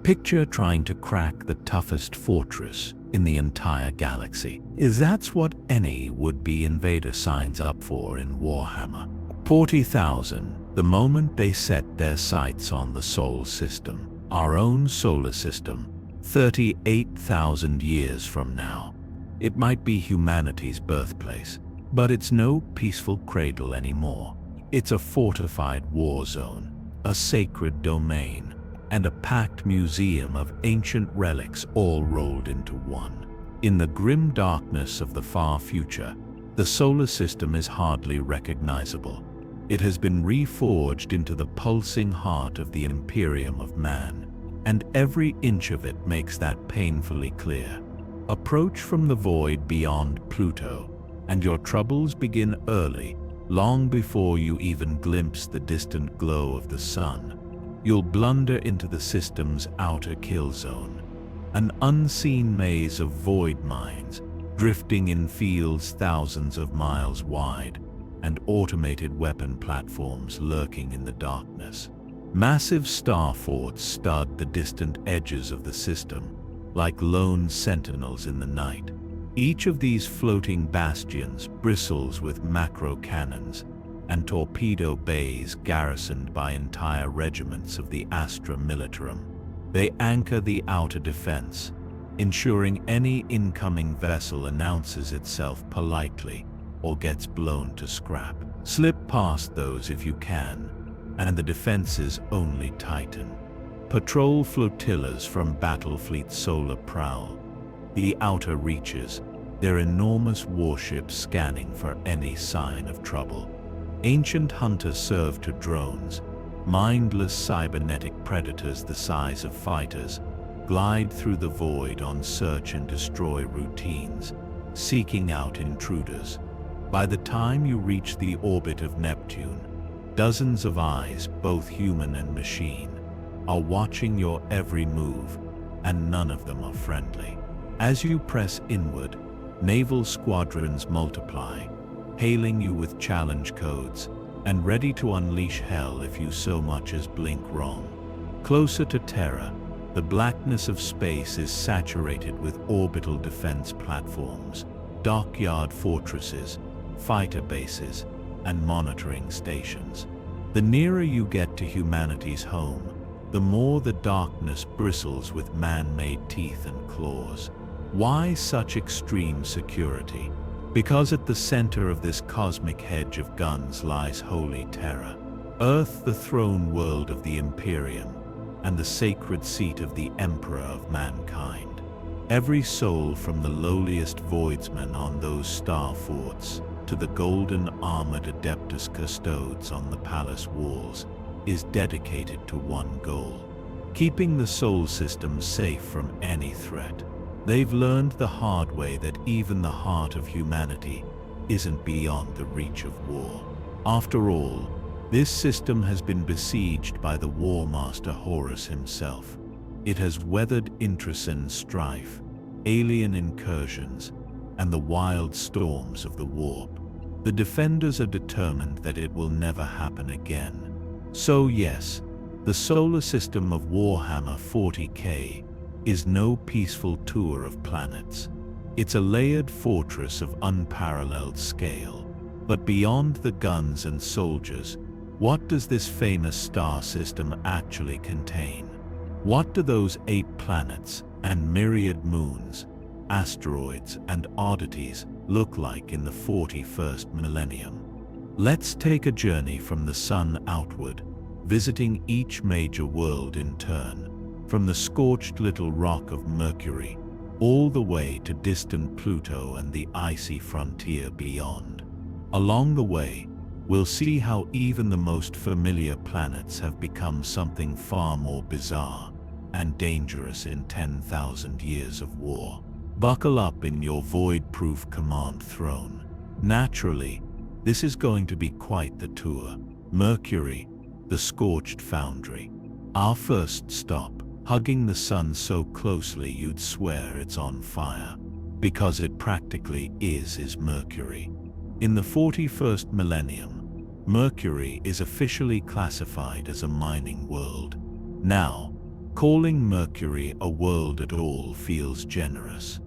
Picture trying to crack the toughest fortress in the entire galaxy. That's what any would-be invader signs up for in Warhammer 40,000 the moment they set their sights on the Sol system, our own solar system, 38,000 years from now. It might be humanity's birthplace, but it's no peaceful cradle anymore. It's a fortified war zone, a sacred domain, and a packed museum of ancient relics all rolled into one. In the grim darkness of the far future, the solar system is hardly recognizable. It has been reforged into the pulsing heart of the Imperium of man, and every inch of it makes that painfully clear. Approach from the void beyond Pluto, and your troubles begin early, long before you even glimpse the distant glow of the sun. You'll blunder into the system's outer kill zone, an unseen maze of void mines, drifting in fields thousands of miles wide, and automated weapon platforms lurking in the darkness. Massive star forts stud the distant edges of the system, like lone sentinels in the night. Each of these floating bastions bristles with macro cannons and torpedo bays garrisoned by entire regiments of the Astra Militarum. They anchor the outer defense, ensuring any incoming vessel announces itself politely or gets blown to scrap. Slip past those if you can, and the defenses only tighten. Patrol flotillas from Battlefleet Solar prowl the outer reaches, their enormous warships scanning for any sign of trouble. Ancient hunters serve to drones, mindless cybernetic predators the size of fighters, glide through the void on search and destroy routines, seeking out intruders. By the time you reach the orbit of Neptune, dozens of eyes, both human and machine, are watching your every move, and none of them are friendly. As you press inward, naval squadrons multiply, hailing you with challenge codes, and ready to unleash hell if you so much as blink wrong. Closer to Terra, the blackness of space is saturated with orbital defense platforms, dockyard fortresses, fighter bases, and monitoring stations. The nearer you get to humanity's home, the more the darkness bristles with man-made teeth and claws. Why such extreme security? Because at the center of this cosmic hedge of guns lies holy Terra, Earth, the throne world of the Imperium, and the sacred seat of the Emperor of mankind. Every soul from the lowliest voidsman on those star forts to the golden armored Adeptus Custodes on the palace walls is dedicated to one goal: keeping the Sol system safe from any threat. They've learned the hard way that even the heart of humanity isn't beyond the reach of war. After all, this system has been besieged by the War Master Horus himself. It has weathered Intracine strife, alien incursions, and the wild storms of the warp. The defenders are determined that it will never happen again. So yes, the solar system of Warhammer 40K is no peaceful tour of planets. It's a layered fortress of unparalleled scale. But beyond the guns and soldiers, what does this famous star system actually contain? What do those 8 planets and myriad moons, asteroids and oddities look like in the 41st millennium? Let's take a journey from the sun outward, visiting each major world in turn, from the scorched little rock of Mercury, all the way to distant Pluto and the icy frontier beyond. Along the way, we'll see how even the most familiar planets have become something far more bizarre and dangerous in 10,000 years of war. Buckle up in your void-proof command throne. Naturally, this is going to be quite the tour. Mercury, the scorched foundry. Our first stop, hugging the sun so closely you'd swear it's on fire, because it practically is Mercury. In the 41st millennium, Mercury is officially classified as a mining world. Now, Calling Mercury a world at all feels generous.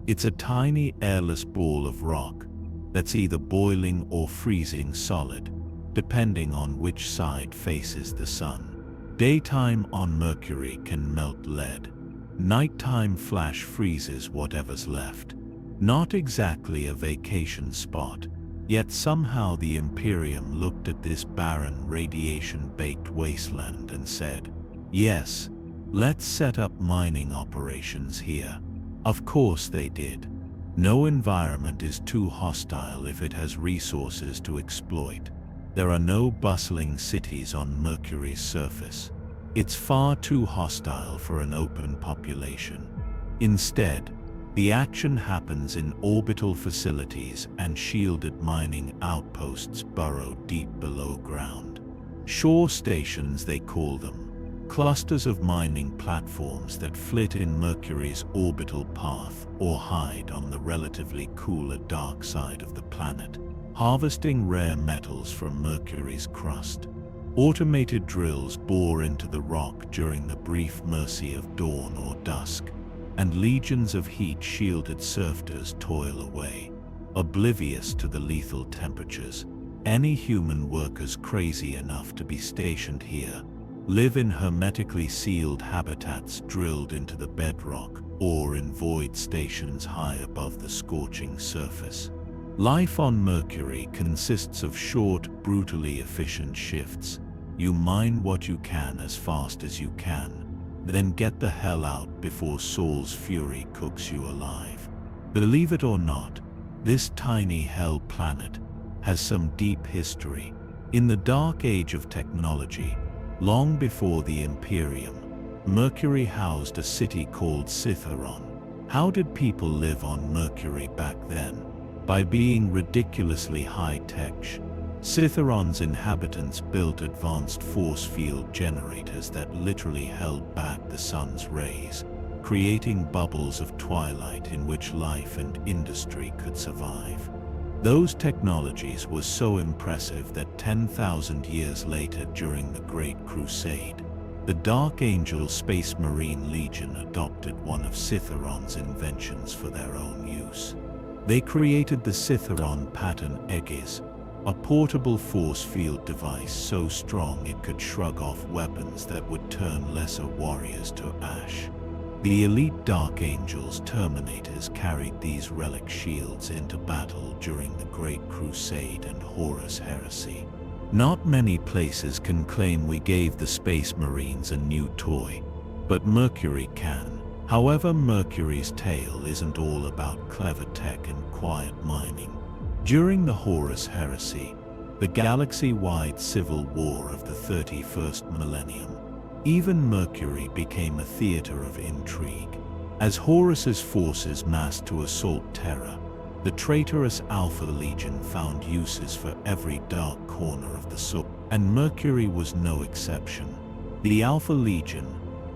It's a tiny airless ball of rock that's either boiling or freezing solid, depending on which side faces the sun. Daytime on Mercury can melt lead. Nighttime flash freezes whatever's left. Not exactly a vacation spot, yet somehow the Imperium looked at this barren, radiation-baked wasteland and said, "Yes, let's set up mining operations here." Of course they did. No environment is too hostile if it has resources to exploit. There are no bustling cities on Mercury's surface. It's far too hostile for an open population. Instead, the action happens in orbital facilities and shielded mining outposts burrowed deep below ground. Shore stations, they call them. Clusters of mining platforms that flit in Mercury's orbital path or hide on the relatively cooler dark side of the planet, harvesting rare metals from Mercury's crust. Automated drills bore into the rock during the brief mercy of dawn or dusk, and legions of heat-shielded servitors toil away, oblivious to the lethal temperatures. Any human workers crazy enough to be stationed here live in hermetically sealed habitats drilled into the bedrock or in void stations high above the scorching surface. Life on Mercury consists of short, brutally efficient shifts. You mine what you can as fast as you can, then get the hell out before Saul's fury cooks you alive. Believe it or not, this tiny hell planet has some deep history. In the dark age of technology, long before the Imperium, Mercury housed a city called Citheron. How did people live on Mercury back then? By being ridiculously high-tech. Citheron's inhabitants built advanced force field generators that literally held back the sun's rays, creating bubbles of twilight in which life and industry could survive. Those technologies were so impressive that 10,000 years later, during the Great Crusade, the Dark Angel Space Marine Legion adopted one of Citheron's inventions for their own use. They created the Citheron Pattern Aegis, a portable force field device so strong it could shrug off weapons that would turn lesser warriors to ash. The elite Dark Angels Terminators carried these relic shields into battle during the Great Crusade and Horus Heresy. Not many places can claim we gave the Space Marines a new toy, but Mercury can. However, Mercury's tale isn't all about clever tech and quiet mining. During the Horus Heresy, the galaxy-wide civil war of the 31st millennium, even Mercury became a theater of intrigue. As Horus's forces massed to assault Terra, the traitorous Alpha Legion found uses for every dark corner of the soul, and Mercury was no exception. The Alpha Legion,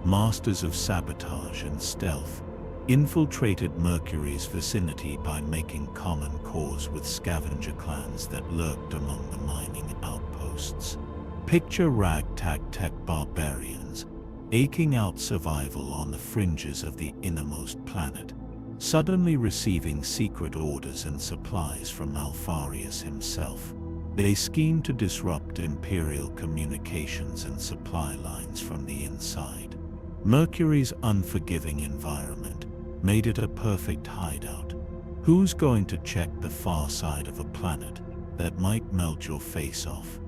masters of sabotage and stealth, infiltrated Mercury's vicinity by making common cause with scavenger clans that lurked among the mining outposts. Picture ragtag tech barbarians, aching out survival on the fringes of the innermost planet, suddenly receiving secret orders and supplies from Alpharius himself. They schemed to disrupt Imperial communications and supply lines from the inside. Mercury's unforgiving environment made it a perfect hideout. Who's going to check the far side of a planet that might melt your face off?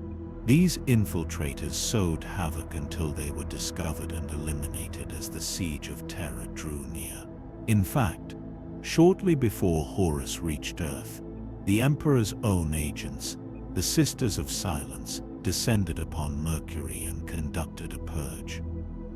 These infiltrators sowed havoc until they were discovered and eliminated as the siege of Terra drew near. In fact, shortly before Horus reached Earth, the Emperor's own agents, the Sisters of Silence, descended upon Mercury and conducted a purge.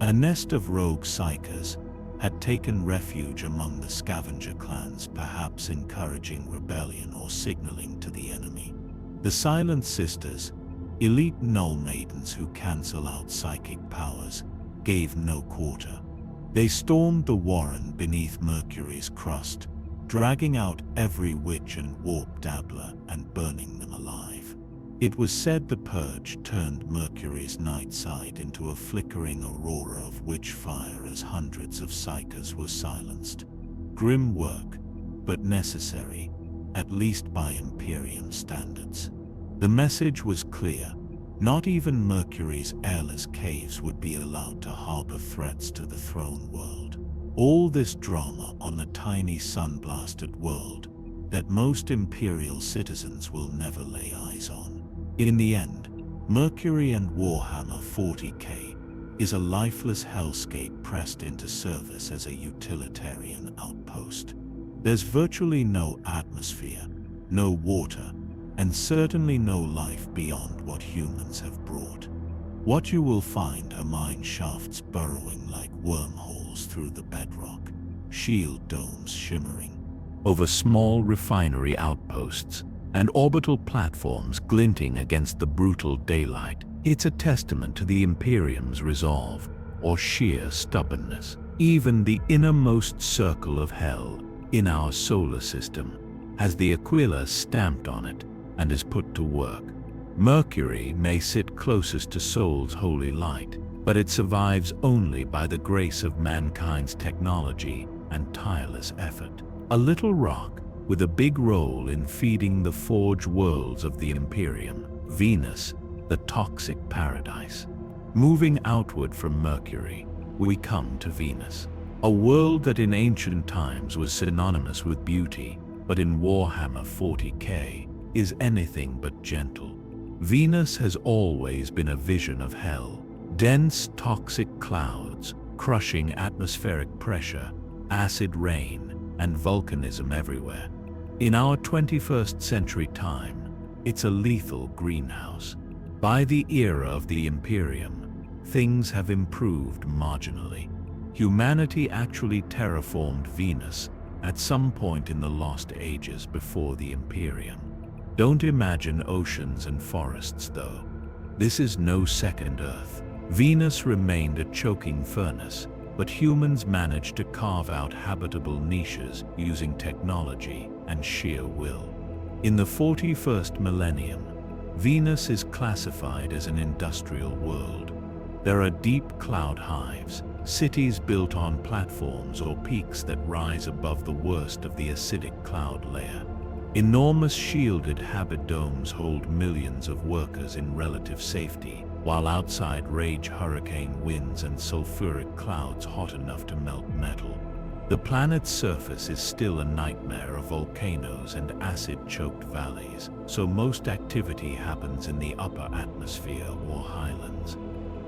A nest of rogue psychers had taken refuge among the scavenger clans, perhaps encouraging rebellion or signaling to the enemy. The Silent Sisters, elite null maidens who cancel out psychic powers, gave no quarter. They stormed the warren beneath Mercury's crust, dragging out every witch and warp dabbler and burning them alive. It was said the purge turned Mercury's night side into a flickering aurora of witch fire as hundreds of psychers were silenced. Grim work, but necessary, at least by Imperium standards. The message was clear. Not even Mercury's airless caves would be allowed to harbor threats to the throne world. All this drama on a tiny sun-blasted world that most Imperial citizens will never lay eyes on. In the end, Mercury and Warhammer 40K is a lifeless hellscape pressed into service as a utilitarian outpost. There's virtually no atmosphere, no water, and certainly no life beyond what humans have brought. What you will find are mine shafts burrowing like wormholes through the bedrock, shield domes shimmering over small refinery outposts, and orbital platforms glinting against the brutal daylight. It's a testament to the Imperium's resolve, or sheer stubbornness. Even the innermost circle of hell in our solar system has the Aquila stamped on it and is put to work. Mercury may sit closest to Sol's holy light, but it survives only by the grace of mankind's technology and tireless effort. A little rock with a big role in feeding the forge worlds of the Imperium, Venus, the toxic paradise. Moving outward from Mercury, we come to Venus, a world that in ancient times was synonymous with beauty, but in Warhammer 40K is anything but gentle. Venus has always been a vision of hell. Dense, toxic clouds, crushing atmospheric pressure, acid rain, and volcanism everywhere. In our 21st century time, it's a lethal greenhouse. By the era of the Imperium, things have improved marginally. Humanity actually terraformed Venus at some point in the lost ages before the Imperium. Don't imagine oceans and forests though. This is no second Earth. Venus remained a choking furnace, but humans managed to carve out habitable niches using technology and sheer will. In the 41st millennium, Venus is classified as an industrial world. There are deep cloud hives, cities built on platforms or peaks that rise above the worst of the acidic cloud layer. Enormous shielded habit domes hold millions of workers in relative safety, while outside rage hurricane winds and sulfuric clouds hot enough to melt metal. The planet's surface is still a nightmare of volcanoes and acid-choked valleys, so most activity happens in the upper atmosphere or highlands.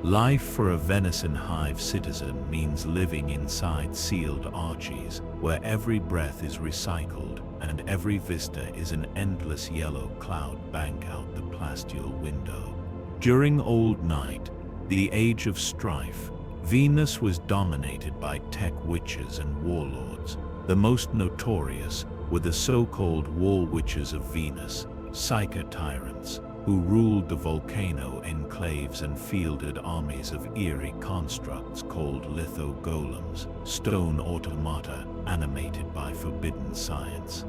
Life for a venison hive citizen means living inside sealed arches, where every breath is recycled and every vista is an endless yellow cloud bank out the plasteel window. During Old Night, the age of strife, Venus was dominated by tech witches and warlords. The most notorious were the so-called war witches of Venus, psyker tyrants, who ruled the volcano enclaves and fielded armies of eerie constructs called litho-golems, stone automata animated by forbidden science.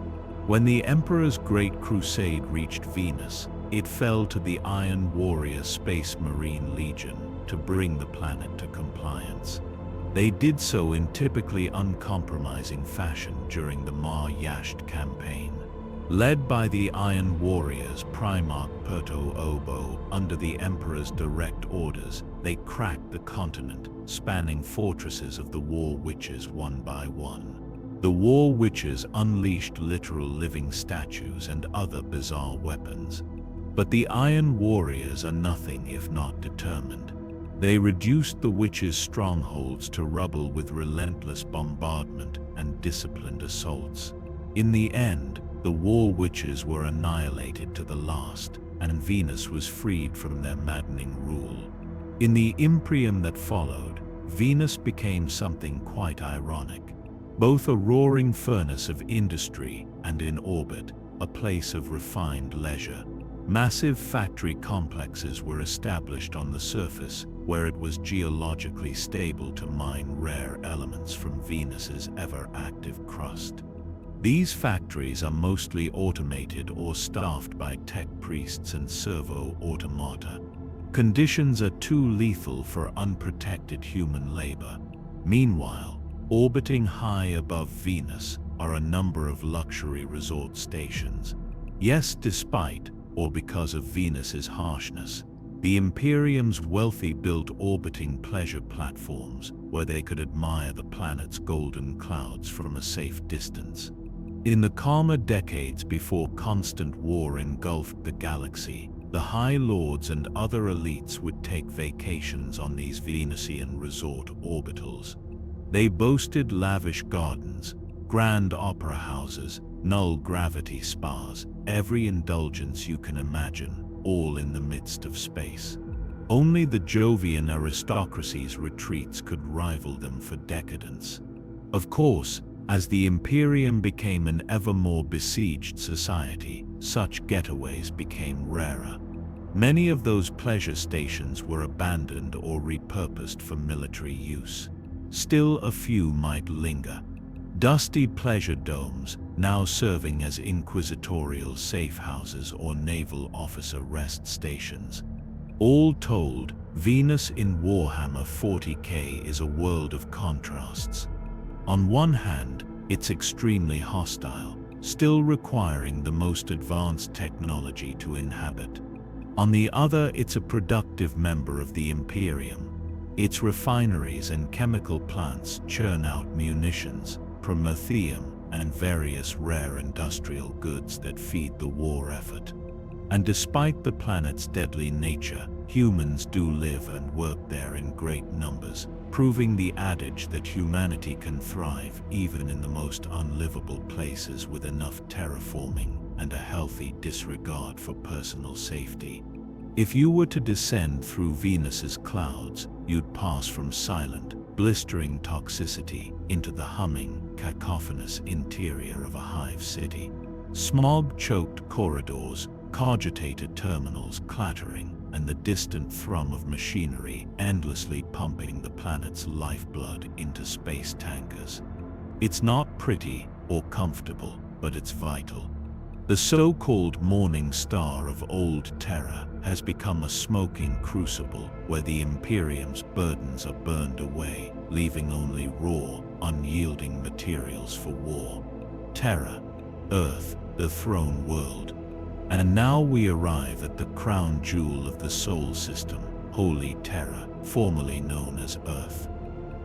When the Emperor's Great Crusade reached Venus, it fell to the Iron Warrior Space Marine Legion to bring the planet to compliance. They did so in typically uncompromising fashion during the Mar Yasht campaign. Led by the Iron Warriors Primarch Perto Obo under the Emperor's direct orders, they cracked the continent, spanning fortresses of the War Witches one by one. The War Witches unleashed literal living statues and other bizarre weapons. But the Iron Warriors are nothing if not determined. They reduced the Witches' strongholds to rubble with relentless bombardment and disciplined assaults. In the end, the War Witches were annihilated to the last, and Venus was freed from their maddening rule. In the Imperium that followed, Venus became something quite ironic. Both a roaring furnace of industry and in orbit, a place of refined leisure. Massive factory complexes were established on the surface, where it was geologically stable to mine rare elements from Venus's ever-active crust. These factories are mostly automated or staffed by tech priests and servo automata. Conditions are too lethal for unprotected human labor. Meanwhile, orbiting high above Venus are a number of luxury resort stations. Yes, despite, or because of Venus's harshness, the Imperium's wealthy built orbiting pleasure platforms where they could admire the planet's golden clouds from a safe distance. In the calmer decades before constant war engulfed the galaxy, the High Lords and other elites would take vacations on these Venusian resort orbitals. They boasted lavish gardens, grand opera houses, null-gravity spas, every indulgence you can imagine, all in the midst of space. Only the Jovian aristocracy's retreats could rival them for decadence. Of course, as the Imperium became an ever more besieged society, such getaways became rarer. Many of those pleasure stations were abandoned or repurposed for military use. Still, a few might linger. Dusty pleasure domes, now serving as inquisitorial safe houses or naval officer rest stations. All told, Venus in Warhammer 40K is a world of contrasts. On one hand, it's extremely hostile, still requiring the most advanced technology to inhabit. On the other, it's a productive member of the Imperium. Its refineries and chemical plants churn out munitions, promethium, and various rare industrial goods that feed the war effort. And despite the planet's deadly nature, humans do live and work there in great numbers, proving the adage that humanity can thrive even in the most unlivable places with enough terraforming and a healthy disregard for personal safety. If you were to descend through Venus's clouds, you'd pass from silent, blistering toxicity into the humming, cacophonous interior of a hive city. Smog-choked corridors, cogitated terminals clattering, and the distant thrum of machinery endlessly pumping the planet's lifeblood into space tankers. It's not pretty or comfortable, but it's vital. The so-called morning star of old Terra has become a smoking crucible where the Imperium's burdens are burned away, leaving only raw, unyielding materials for war. Terra, Earth, the throne world. And now we arrive at the crown jewel of the Sol system, Holy Terra, formerly known as Earth.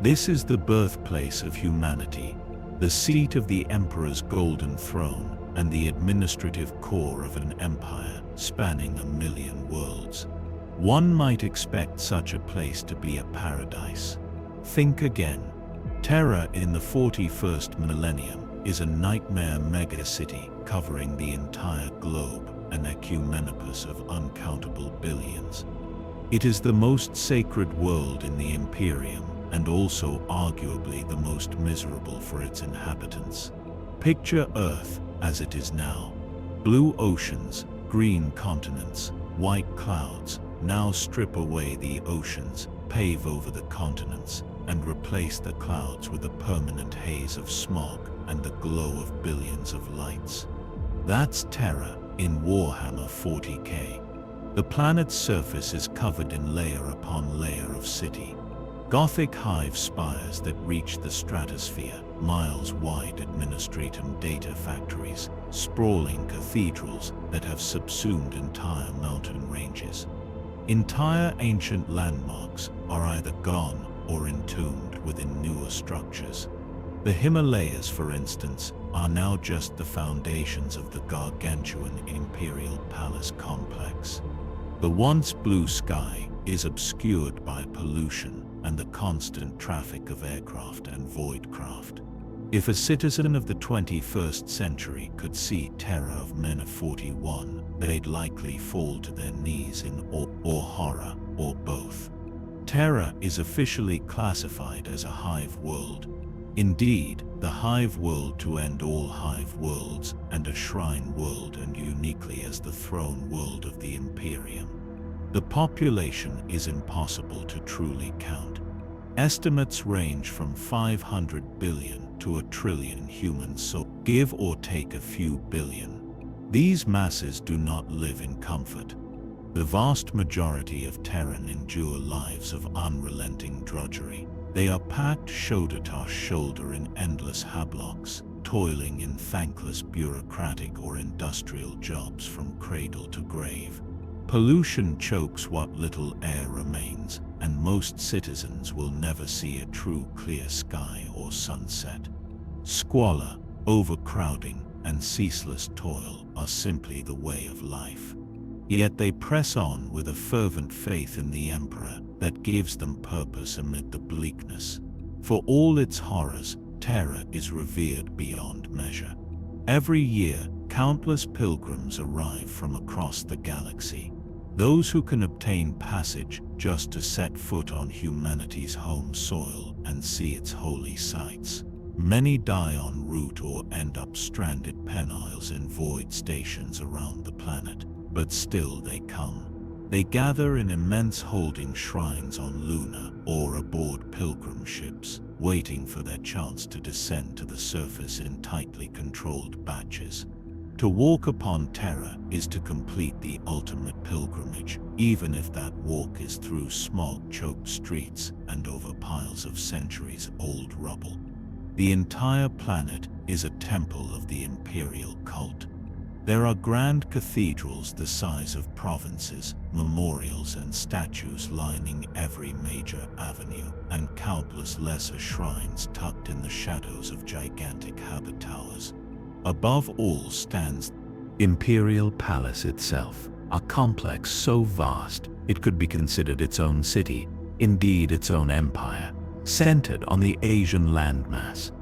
This is the birthplace of humanity, the seat of the Emperor's golden throne, and the administrative core of an empire spanning 1,000,000 worlds. One might expect such a place to be a paradise. Think again. Terra in the 41st millennium is a nightmare megacity covering the entire globe, an ecumenopus of uncountable billions. It is the most sacred world in the Imperium, and also arguably the most miserable for its inhabitants. Picture Earth as it is now. Blue oceans, green continents, white clouds. Now strip away the oceans, pave over the continents, and replace the clouds with a permanent haze of smog and the glow of billions of lights. That's Terra in Warhammer 40K. The planet's surface is covered in layer upon layer of city. Gothic hive spires that reach the stratosphere, miles-wide administratum data factories, sprawling cathedrals that have subsumed entire mountain ranges. Entire ancient landmarks are either gone or entombed within newer structures. The Himalayas, for instance, are now just the foundations of the gargantuan imperial palace complex. The once blue sky is obscured by pollution and the constant traffic of aircraft and voidcraft. If a citizen of the 21st century could see Terra of Men of 41, they'd likely fall to their knees in awe or horror, or both. Terra is officially classified as a hive world. Indeed, the hive world to end all hive worlds, and a shrine world, and uniquely as the throne world of the Imperium. The population is impossible to truly count. Estimates range from 500 billion to 1 trillion human souls, give or take a few billion. These masses do not live in comfort. The vast majority of Terran endure lives of unrelenting drudgery. They are packed shoulder to shoulder in endless hablocks, toiling in thankless bureaucratic or industrial jobs from cradle to grave. Pollution chokes what little air remains, and most citizens will never see a true clear sky or sunset. Squalor, overcrowding, and ceaseless toil are simply the way of life. Yet they press on with a fervent faith in the Emperor that gives them purpose amid the bleakness. For all its horrors, Terra is revered beyond measure. Every year, countless pilgrims arrive from across the galaxy. Those who can obtain passage just to set foot on humanity's home soil and see its holy sights. Many die en route or end up stranded peniles in void stations around the planet, but still they come. They gather in immense holding shrines on lunar or aboard pilgrim ships, waiting for their chance to descend to the surface in tightly controlled batches. To walk upon Terra is to complete the ultimate pilgrimage, even if that walk is through smog-choked streets and over piles of centuries-old rubble. The entire planet is a temple of the imperial cult. There are grand cathedrals the size of provinces, memorials and statues lining every major avenue, and countless lesser shrines tucked in the shadows of gigantic habit towers. Above all stands Imperial Palace itself, a complex so vast it could be considered its own city, indeed its own empire, centered on the Asian landmass.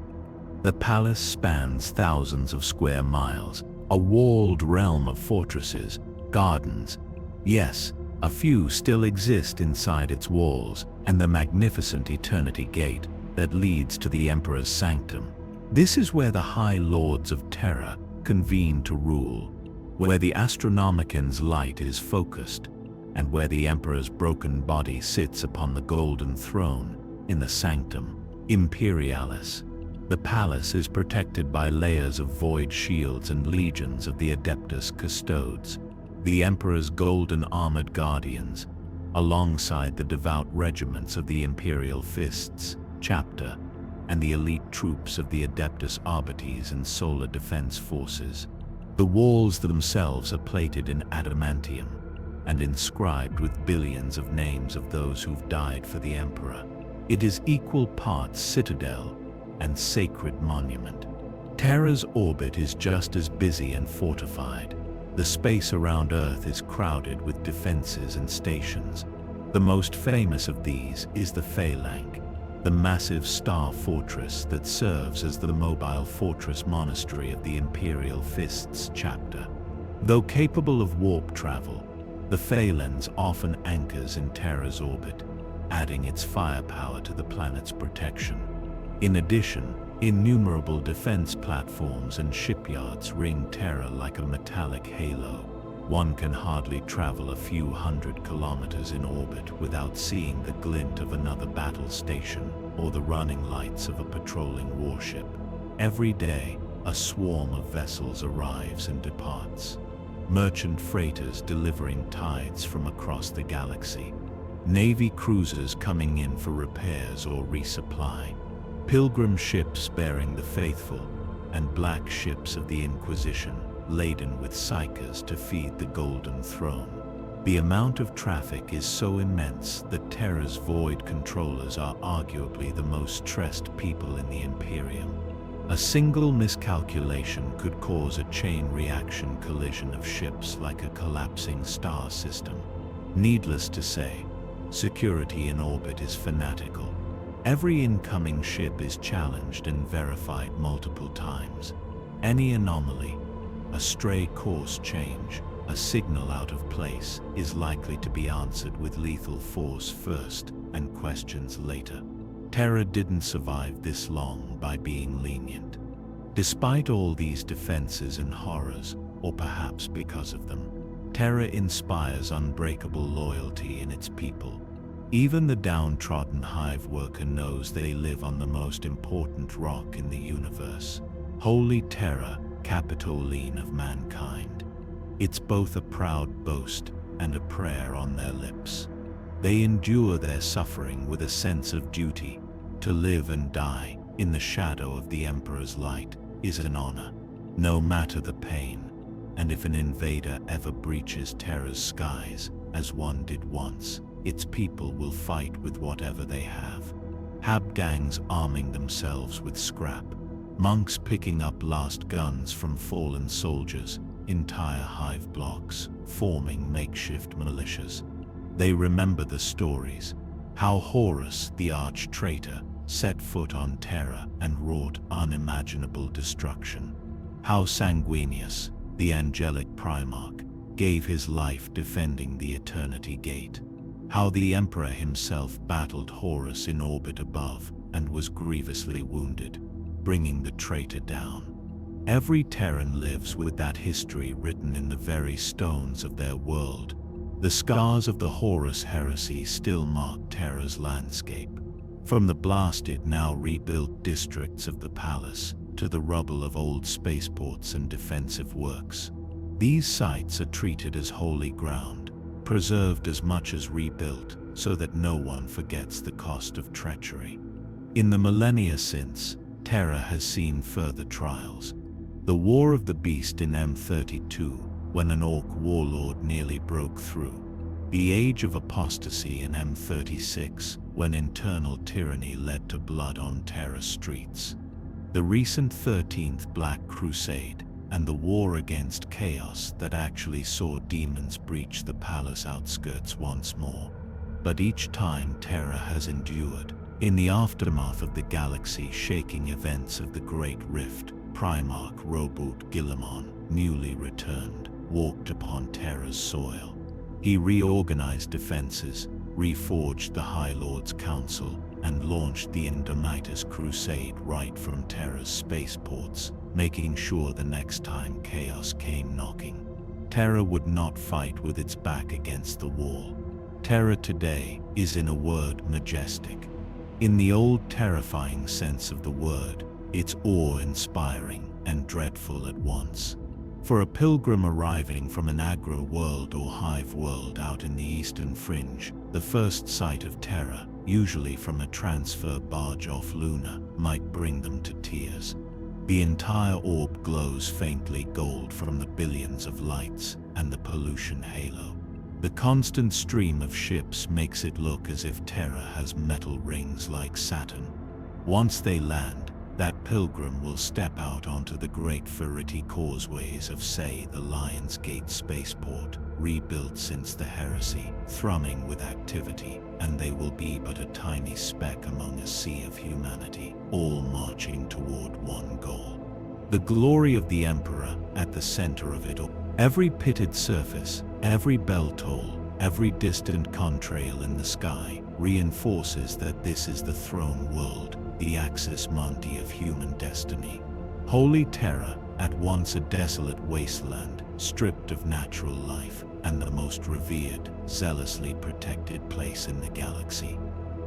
The palace spans thousands of square miles, a walled realm of fortresses, gardens. Yes, a few still exist inside its walls, and the magnificent Eternity Gate that leads to the Emperor's sanctum. This is where the High Lords of Terra convene to rule, where the Astronomican's light is focused, and where the Emperor's broken body sits upon the golden throne in the Sanctum Imperialis. The palace is protected by layers of void shields and legions of the Adeptus Custodes, the Emperor's golden armored guardians, alongside the devout regiments of the Imperial Fists, Chapter, and the elite troops of the Adeptus Arbites and Solar Defense Forces. The walls themselves are plated in adamantium and inscribed with billions of names of those who've died for the Emperor. It is equal parts citadel and sacred monument. Terra's orbit is just as busy and fortified. The space around Earth is crowded with defenses and stations. The most famous of these is the Phalanx, the massive star fortress that serves as the mobile fortress monastery of the Imperial Fists Chapter. Though capable of warp travel, the Phalanx often anchors in Terra's orbit, adding its firepower to the planet's protection. In addition, innumerable defense platforms and shipyards ring Terra like a metallic halo. One can hardly travel a few hundred kilometers in orbit without seeing the glint of another battle station or the running lights of a patrolling warship. Every day, a swarm of vessels arrives and departs. Merchant freighters delivering tides from across the galaxy. Navy cruisers coming in for repairs or resupply. Pilgrim ships bearing the faithful, and black ships of the Inquisition, laden with psychers to feed the Golden Throne. The amount of traffic is so immense that Terra's void controllers are arguably the most stressed people in the Imperium. A single miscalculation could cause a chain reaction collision of ships like a collapsing star system. Needless to say, security in orbit is fanatical. Every incoming ship is challenged and verified multiple times. Any anomaly, a stray course change, a signal out of place, is likely to be answered with lethal force first and questions later. Terra didn't survive this long by being lenient. Despite all these defenses and horrors, or perhaps because of them, Terra inspires unbreakable loyalty in its people. Even the downtrodden hive worker knows they live on the most important rock in the universe. Holy Terra, Capitoline of mankind. It's both a proud boast and a prayer on their lips. They endure their suffering with a sense of duty. To live and die in the shadow of the Emperor's light is an honor, no matter the pain. And if an invader ever breaches Terra's skies, as one did once, its people will fight with whatever they have. Hab gangs arming themselves with scrap, monks picking up last guns from fallen soldiers, entire hive blocks forming makeshift militias. They remember the stories, how Horus, the arch-traitor, set foot on Terra and wrought unimaginable destruction. How Sanguinius, the angelic primarch, gave his life defending the Eternity Gate. How the Emperor himself battled Horus in orbit above and was grievously wounded, bringing the traitor down. Every Terran lives with that history written in the very stones of their world. The scars of the Horus heresy still mark Terra's landscape. From the blasted, now rebuilt districts of the palace to the rubble of old spaceports and defensive works, these sites are treated as holy ground, preserved as much as rebuilt so that no one forgets the cost of treachery. In the millennia since, Terra has seen further trials. The War of the Beast in M32, when an Orc warlord nearly broke through. The Age of Apostasy in M36, when internal tyranny led to blood on Terra streets. The recent 13th Black Crusade, and the war against chaos that actually saw demons breach the palace outskirts once more. But each time Terra has endured. In the aftermath of the galaxy-shaking events of the Great Rift, Primarch Robert Guillemon, newly returned, walked upon Terra's soil. He reorganized defenses, reforged the High Lord's Council, and launched the Indomitus Crusade right from Terra's spaceports, making sure the next time chaos came knocking, Terra would not fight with its back against the wall. Terra today is, in a word, majestic. In the old terrifying sense of the word, it's awe-inspiring and dreadful at once. For a pilgrim arriving from an agro world or hive world out in the eastern fringe, the first sight of Terra, usually from a transfer barge off Luna, might bring them to tears. The entire orb glows faintly gold from the billions of lights and the pollution halo. The constant stream of ships makes it look as if Terra has metal rings like Saturn. Once they land, that pilgrim will step out onto the great ferrity causeways of, say, the Lion's Gate spaceport, rebuilt since the heresy, thrumming with activity, and they will be but a tiny speck among a sea of humanity, all marching toward one goal. The glory of the Emperor at the center of it all. Every pitted surface, every bell toll, every distant contrail in the sky reinforces that this is the throne world, the axis mundi of human destiny. Holy Terra, at once a desolate wasteland, stripped of natural life, and the most revered, zealously protected place in the galaxy.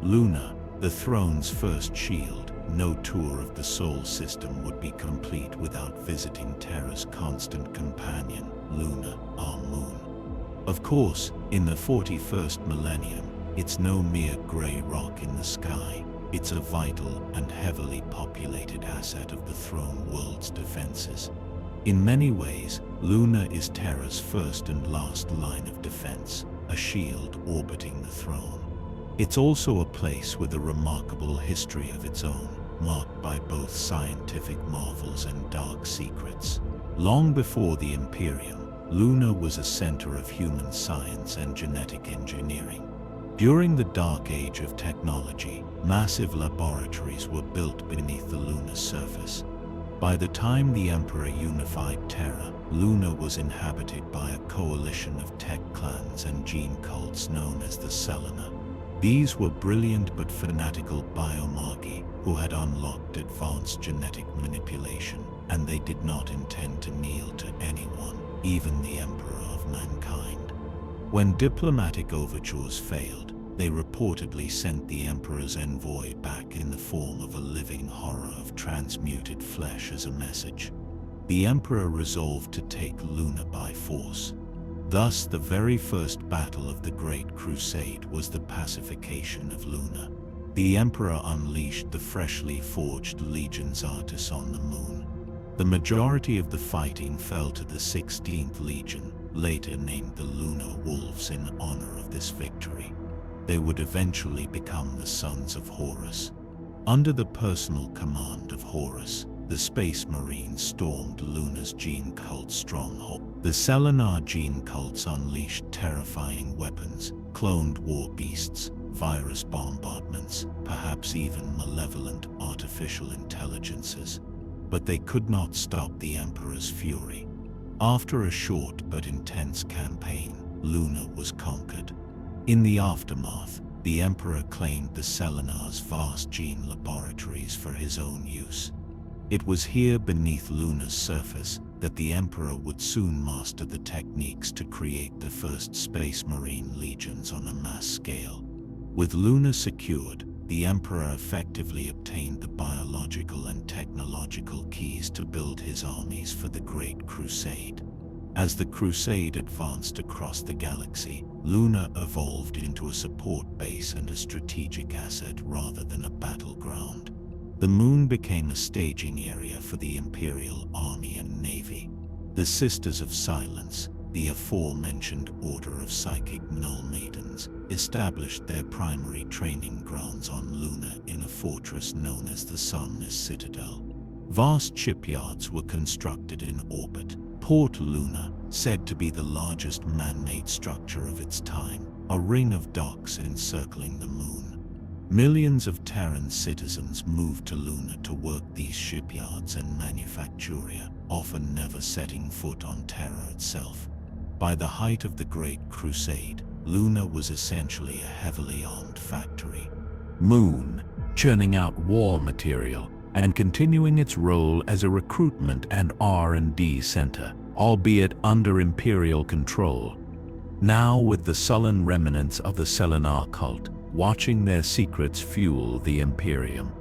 Luna, the throne's first shield. No tour of the Sol system would be complete without visiting Terra's constant companion, Luna, our moon. Of course, in the 41st millennium, it's no mere gray rock in the sky. It's a vital and heavily populated asset of the throne world's defenses. In many ways, Luna is Terra's first and last line of defense, a shield orbiting the throne. It's also a place with a remarkable history of its own, marked by both scientific marvels and dark secrets. Long before the Imperium, Luna was a center of human science and genetic engineering. During the dark age of technology, massive laboratories were built beneath the lunar surface. By the time the Emperor unified Terra, Luna was inhabited by a coalition of tech clans and gene cults known as the Selena. These were brilliant but fanatical biomagi who had unlocked advanced genetic manipulation, and they did not intend to kneel to anyone, even the Emperor of mankind. When diplomatic overtures failed, They reportedly sent the Emperor's envoy back in the form of a living horror of transmuted flesh as a message. The Emperor resolved to take Luna by force. Thus, the very first battle of the Great Crusade was the pacification of Luna. The Emperor unleashed the freshly forged Legion's Artis on the moon. The majority of the fighting fell to the 16th Legion, later named the Lunar Wolves in honor of this victory. They would eventually become the Sons of Horus. Under the personal command of Horus, the Space Marines stormed Luna's gene cult stronghold. The Selenar gene cults unleashed terrifying weapons, cloned war beasts, virus bombardments, perhaps even malevolent artificial intelligences. But they could not stop the Emperor's fury. After a short but intense campaign, Luna was conquered. In the aftermath, the Emperor claimed the Selenar's vast gene laboratories for his own use. It was here beneath Luna's surface that the Emperor would soon master the techniques to create the first Space Marine legions on a mass scale. With Luna secured, the Emperor effectively obtained the biological and technological keys to build his armies for the Great Crusade. As the Crusade advanced across the galaxy, Luna evolved into a support base and a strategic asset rather than a battleground. The moon became a staging area for the Imperial Army and Navy. The Sisters of Silence, the aforementioned Order of Psychic Null Maidens, established their primary training grounds on Luna in a fortress known as the Somnus Citadel. Vast shipyards were constructed in orbit. Port Luna, said to be the largest man-made structure of its time, a ring of docks encircling the moon. Millions of Terran citizens moved to Luna to work these shipyards and manufacturia, often never setting foot on Terra itself. By the height of the Great Crusade, Luna was essentially a heavily armed factory. Moon, churning out war material and continuing its role as a recruitment and R&D center, albeit under Imperial control. Now, with the sullen remnants of the Selenar cult watching their secrets fuel the Imperium,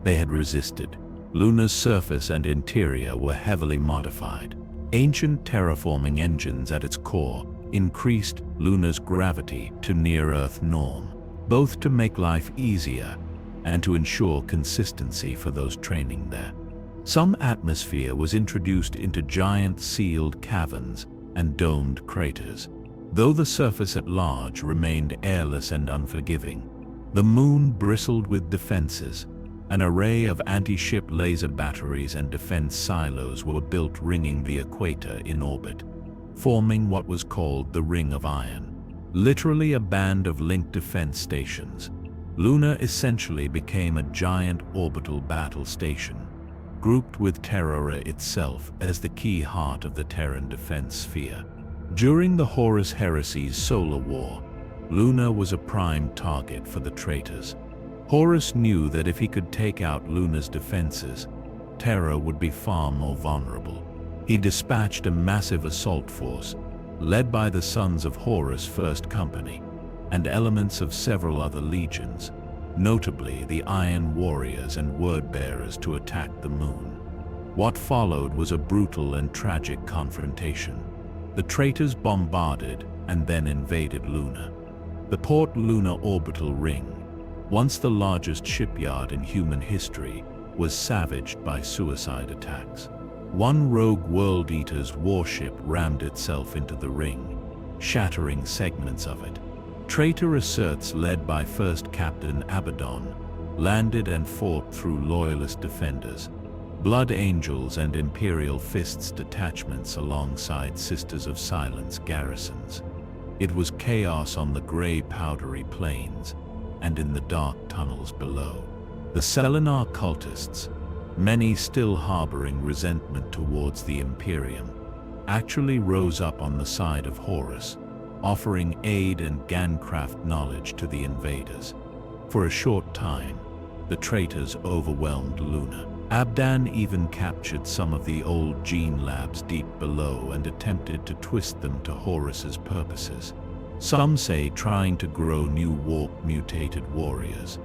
they had resisted. Luna's surface and interior were heavily modified. Ancient terraforming engines at its core increased Luna's gravity to near-Earth norm, both to make life easier and to ensure consistency for those training there. Some atmosphere was introduced into giant sealed caverns and domed craters, though the surface at large remained airless and unforgiving. The moon bristled with defenses. An array of anti-ship laser batteries and defense silos were built ringing the equator in orbit, forming what was called the Ring of Iron, literally a band of linked defense stations. Luna essentially became a giant orbital battle station, grouped with Terra itself as the key heart of the Terran defense sphere. During the Horus Heresy's solar war, Luna was a prime target for the traitors. Horus knew that if he could take out Luna's defenses, Terra would be far more vulnerable. He dispatched a massive assault force, led by the Sons of Horus First Company, and elements of several other legions, notably the Iron Warriors and Word-Bearers, to attack the moon. What followed was a brutal and tragic confrontation. The traitors bombarded and then invaded Luna. The Port Luna orbital ring, once the largest shipyard in human history, was savaged by suicide attacks. One rogue World Eater's warship rammed itself into the ring, shattering segments of it. Traitor asserts led by First Captain Abaddon landed and fought through Loyalist defenders, Blood Angels and Imperial Fists detachments alongside Sisters of Silence garrisons. It was chaos on the gray powdery plains and in the dark tunnels below. The Selenar cultists, many still harboring resentment towards the Imperium, actually rose up on the side of Horus, offering aid and Gancraft knowledge to the invaders. For a short time, the traitors overwhelmed Luna. Abaddon even captured some of the old gene labs deep below and attempted to twist them to Horus's purposes. Some say trying to grow new warp-mutated warriors.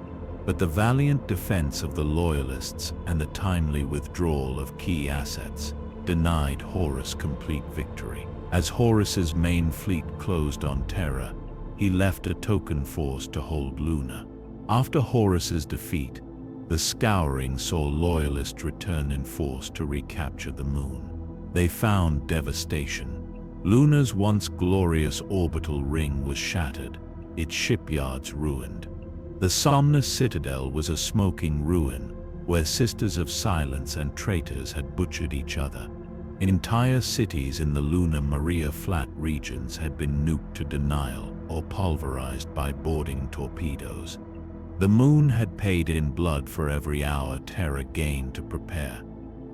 But the valiant defense of the Loyalists and the timely withdrawal of key assets denied Horus complete victory. As Horus's main fleet closed on Terra, he left a token force to hold Luna. After Horus's defeat, the Scouring saw Loyalists return in force to recapture the moon. They found devastation. Luna's once glorious orbital ring was shattered, its shipyards ruined. The Somnus Citadel was a smoking ruin, where Sisters of Silence and traitors had butchered each other. Entire cities in the Luna Maria Flat regions had been nuked to denial or pulverized by boarding torpedoes. The moon had paid in blood for every hour Terra gained to prepare.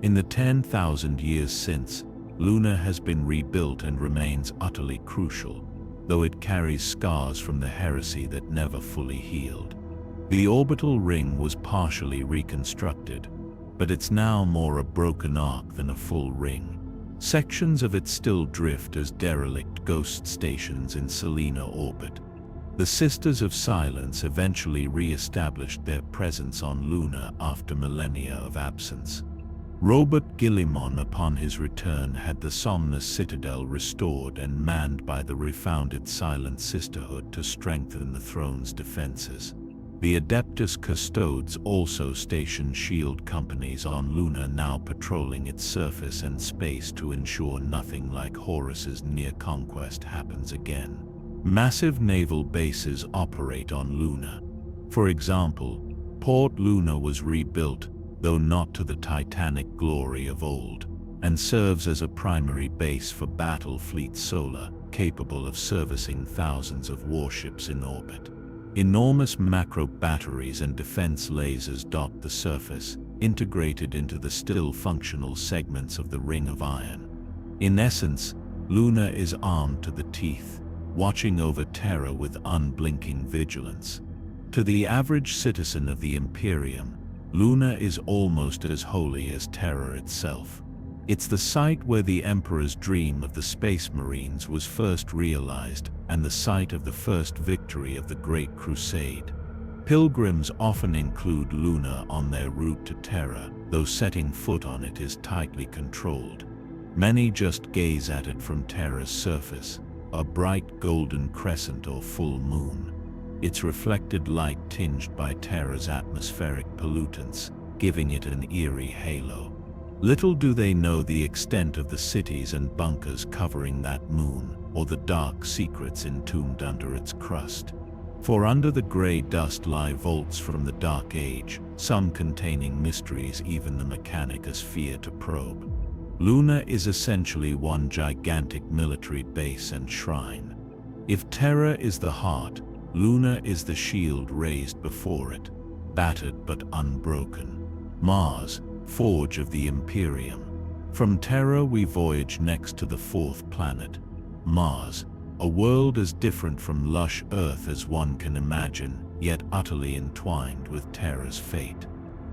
In the 10,000 years since, Luna has been rebuilt and remains utterly crucial, though it carries scars from the heresy that never fully healed. The orbital ring was partially reconstructed, but it's now more a broken arc than a full ring. Sections of it still drift as derelict ghost stations in Selena orbit. The Sisters of Silence eventually re-established their presence on Luna after millennia of absence. Robert Gillimon, upon his return, had the Somnus Citadel restored and manned by the refounded Silent Sisterhood to strengthen the throne's defenses. The Adeptus Custodes also stationed shield companies on Luna, now patrolling its surface and space to ensure nothing like Horus's near conquest happens again. Massive naval bases operate on Luna. For example, Port Luna was rebuilt, though not to the titanic glory of old, and serves as a primary base for Battle Fleet Solar, capable of servicing thousands of warships in orbit. Enormous macro batteries and defense lasers dot the surface, integrated into the still functional segments of the Ring of Iron. In essence, Luna is armed to the teeth, watching over Terra with unblinking vigilance. To the average citizen of the Imperium, Luna is almost as holy as Terra itself. It's the site where the Emperor's dream of the Space Marines was first realized, and the site of the first victory of the Great Crusade. Pilgrims often include Luna on their route to Terra, though setting foot on it is tightly controlled. Many just gaze at it from Terra's surface, a bright golden crescent or full moon. Its reflected light tinged by Terra's atmospheric pollutants, giving it an eerie halo. Little do they know the extent of the cities and bunkers covering that moon, or the dark secrets entombed under its crust. For under the gray dust lie vaults from the Dark Age, some containing mysteries even the Mechanicus fear to probe. Luna is essentially one gigantic military base and shrine. If Terra is the heart, Luna is the shield raised before it, battered but unbroken. Mars, forge of the Imperium. From Terra we voyage next to the fourth planet, Mars, a world as different from lush Earth as one can imagine, yet utterly entwined with Terra's fate.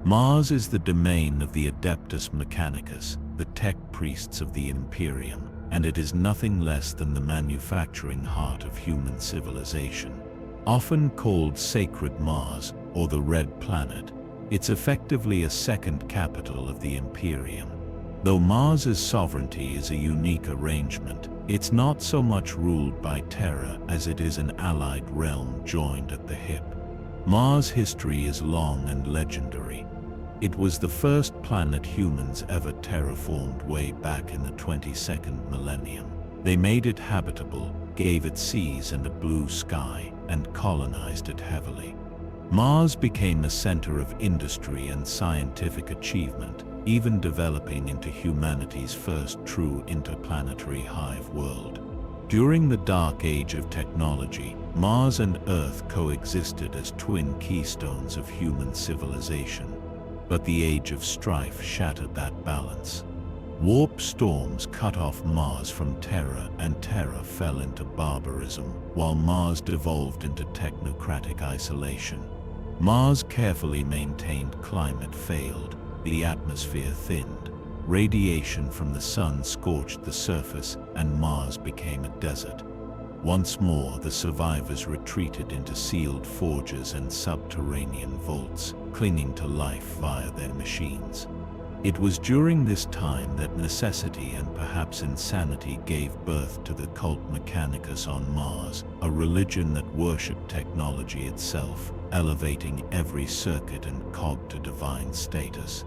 Mars is the domain of the Adeptus Mechanicus, the tech priests of the Imperium, and it is nothing less than the manufacturing heart of human civilization. Often called Sacred Mars, or the Red Planet, it's effectively a second capital of the Imperium. Though Mars's sovereignty is a unique arrangement, it's not so much ruled by Terra as it is an allied realm joined at the hip. Mars' history is long and legendary. It was the first planet humans ever terraformed way back in the 22nd millennium. They made it habitable, gave it seas and a blue sky, and colonized it heavily. Mars became a center of industry and scientific achievement, even developing into humanity's first true interplanetary hive world. During the Dark Age of technology, Mars and Earth coexisted as twin keystones of human civilization. But the Age of Strife shattered that balance. Warp storms cut off Mars from Terra, and Terra fell into barbarism, while Mars devolved into technocratic isolation. Mars' carefully maintained climate failed, the atmosphere thinned, radiation from the sun scorched the surface, and Mars became a desert. Once more, the survivors retreated into sealed forges and subterranean vaults, clinging to life via their machines. It was during this time that necessity and perhaps insanity gave birth to the cult Mechanicus on Mars, a religion that worshipped technology itself, elevating every circuit and cog to divine status.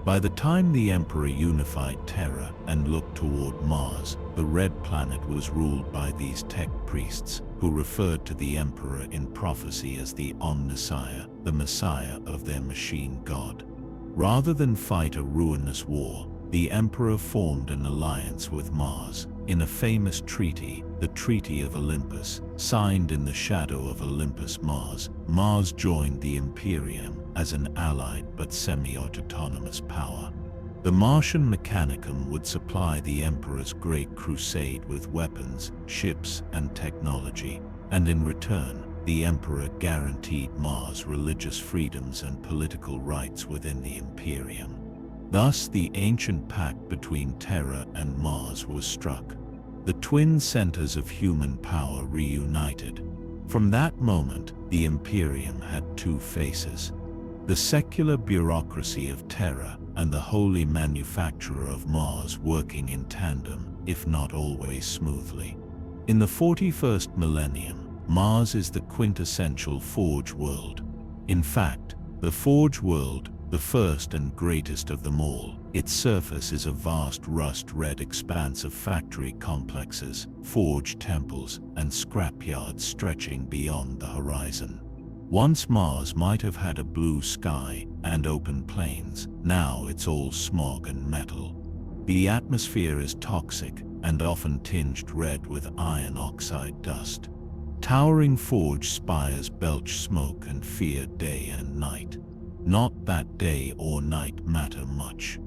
By the time the Emperor unified Terra and looked toward Mars, the Red Planet was ruled by these tech priests, who referred to the Emperor in prophecy as the Omnissiah, the Messiah of their machine god. Rather than fight a ruinous war, the Emperor formed an alliance with Mars. In a famous treaty, the Treaty of Olympus, signed in the shadow of Olympus Mars, Mars joined the Imperium as an allied but semi-autonomous power. The Martian Mechanicum would supply the Emperor's Great Crusade with weapons, ships, and technology, and in return, the Emperor guaranteed Mars religious freedoms and political rights within the Imperium. Thus, the ancient pact between Terra and Mars was struck. The twin centers of human power reunited. From that moment, the Imperium had two faces: the secular bureaucracy of Terra and the holy manufacturer of Mars, working in tandem, if not always smoothly. In the 41st millennium, Mars is the quintessential Forge world. In fact, the Forge world, the first and greatest of them all, its surface is a vast rust-red expanse of factory complexes, forge temples, and scrapyards stretching beyond the horizon. Once Mars might have had a blue sky and open plains, now it's all smog and metal. The atmosphere is toxic and often tinged red with iron oxide dust. Towering forge spires belch smoke and fear day and night. Not that day or night matter much.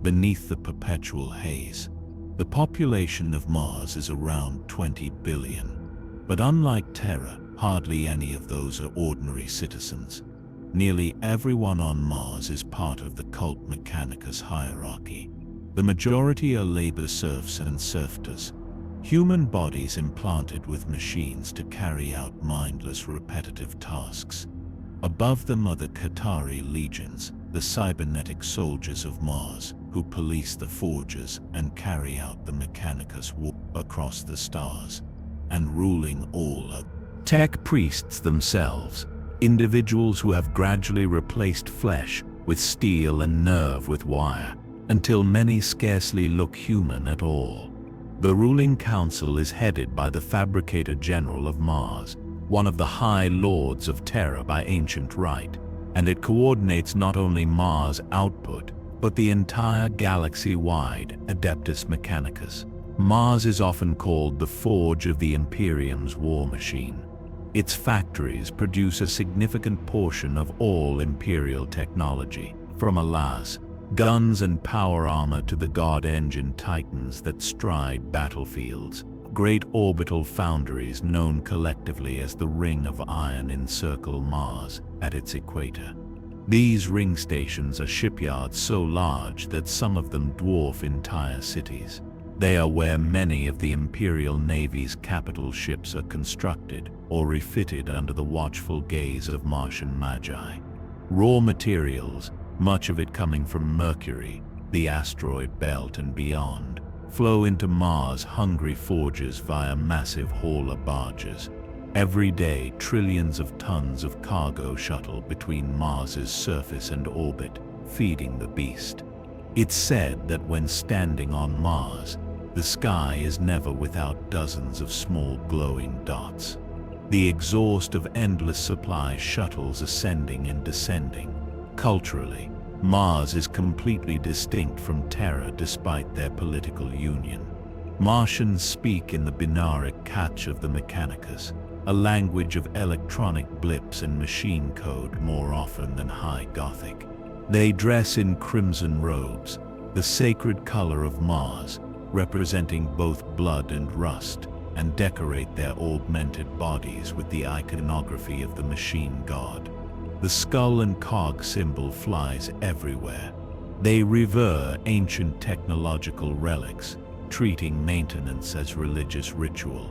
Beneath the perpetual haze, the population of Mars is around 20 billion. But unlike Terra, hardly any of those are ordinary citizens. Nearly everyone on Mars is part of the cult Mechanicus hierarchy. The majority are labor serfs and serfters, human bodies implanted with machines to carry out mindless repetitive tasks. Above them are the Qatari legions, the cybernetic soldiers of Mars, who police the forges and carry out the Mechanicus war across the stars. And ruling all are tech priests themselves, individuals who have gradually replaced flesh with steel and nerve with wire, until many scarcely look human at all. The ruling council is headed by the Fabricator General of Mars, one of the High Lords of Terra by ancient right, and it coordinates not only Mars' output, but the entire galaxy-wide Adeptus Mechanicus. Mars is often called the forge of the Imperium's war machine. Its factories produce a significant portion of all Imperial technology, from alas, guns and power armor to the god engine titans that stride battlefields. Great orbital foundries known collectively as the Ring of Iron encircle Mars at its equator. These ring stations are shipyards so large that some of them dwarf entire cities. They are where many of the Imperial Navy's capital ships are constructed or refitted under the watchful gaze of Martian magi. Raw materials, much of it coming from Mercury, the asteroid belt and beyond, flow into Mars' hungry forges via massive hauler barges. Every day, trillions of tons of cargo shuttle between Mars's surface and orbit, feeding the beast. It's said that when standing on Mars, the sky is never without dozens of small glowing dots. The exhaust of endless supply shuttles ascending and descending. Culturally, Mars is completely distinct from Terra despite their political union. Martians speak in the binaric catch of the Mechanicus, a language of electronic blips and machine code more often than High Gothic. They dress in crimson robes, the sacred color of Mars, representing both blood and rust, and decorate their augmented bodies with the iconography of the machine god. The skull and cog symbol flies everywhere. They revere ancient technological relics, treating maintenance as religious ritual.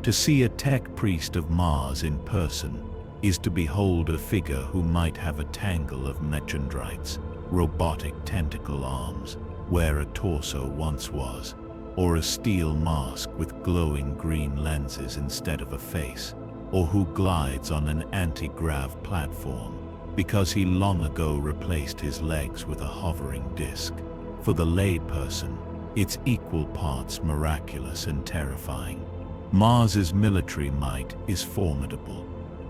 To see a tech priest of Mars in person is to behold a figure who might have a tangle of mechondrites, robotic tentacle arms, where a torso once was, or a steel mask with glowing green lenses instead of a face, or who glides on an anti-grav platform because he long ago replaced his legs with a hovering disc. For the layperson, it's equal parts miraculous and terrifying. Mars's military might is formidable.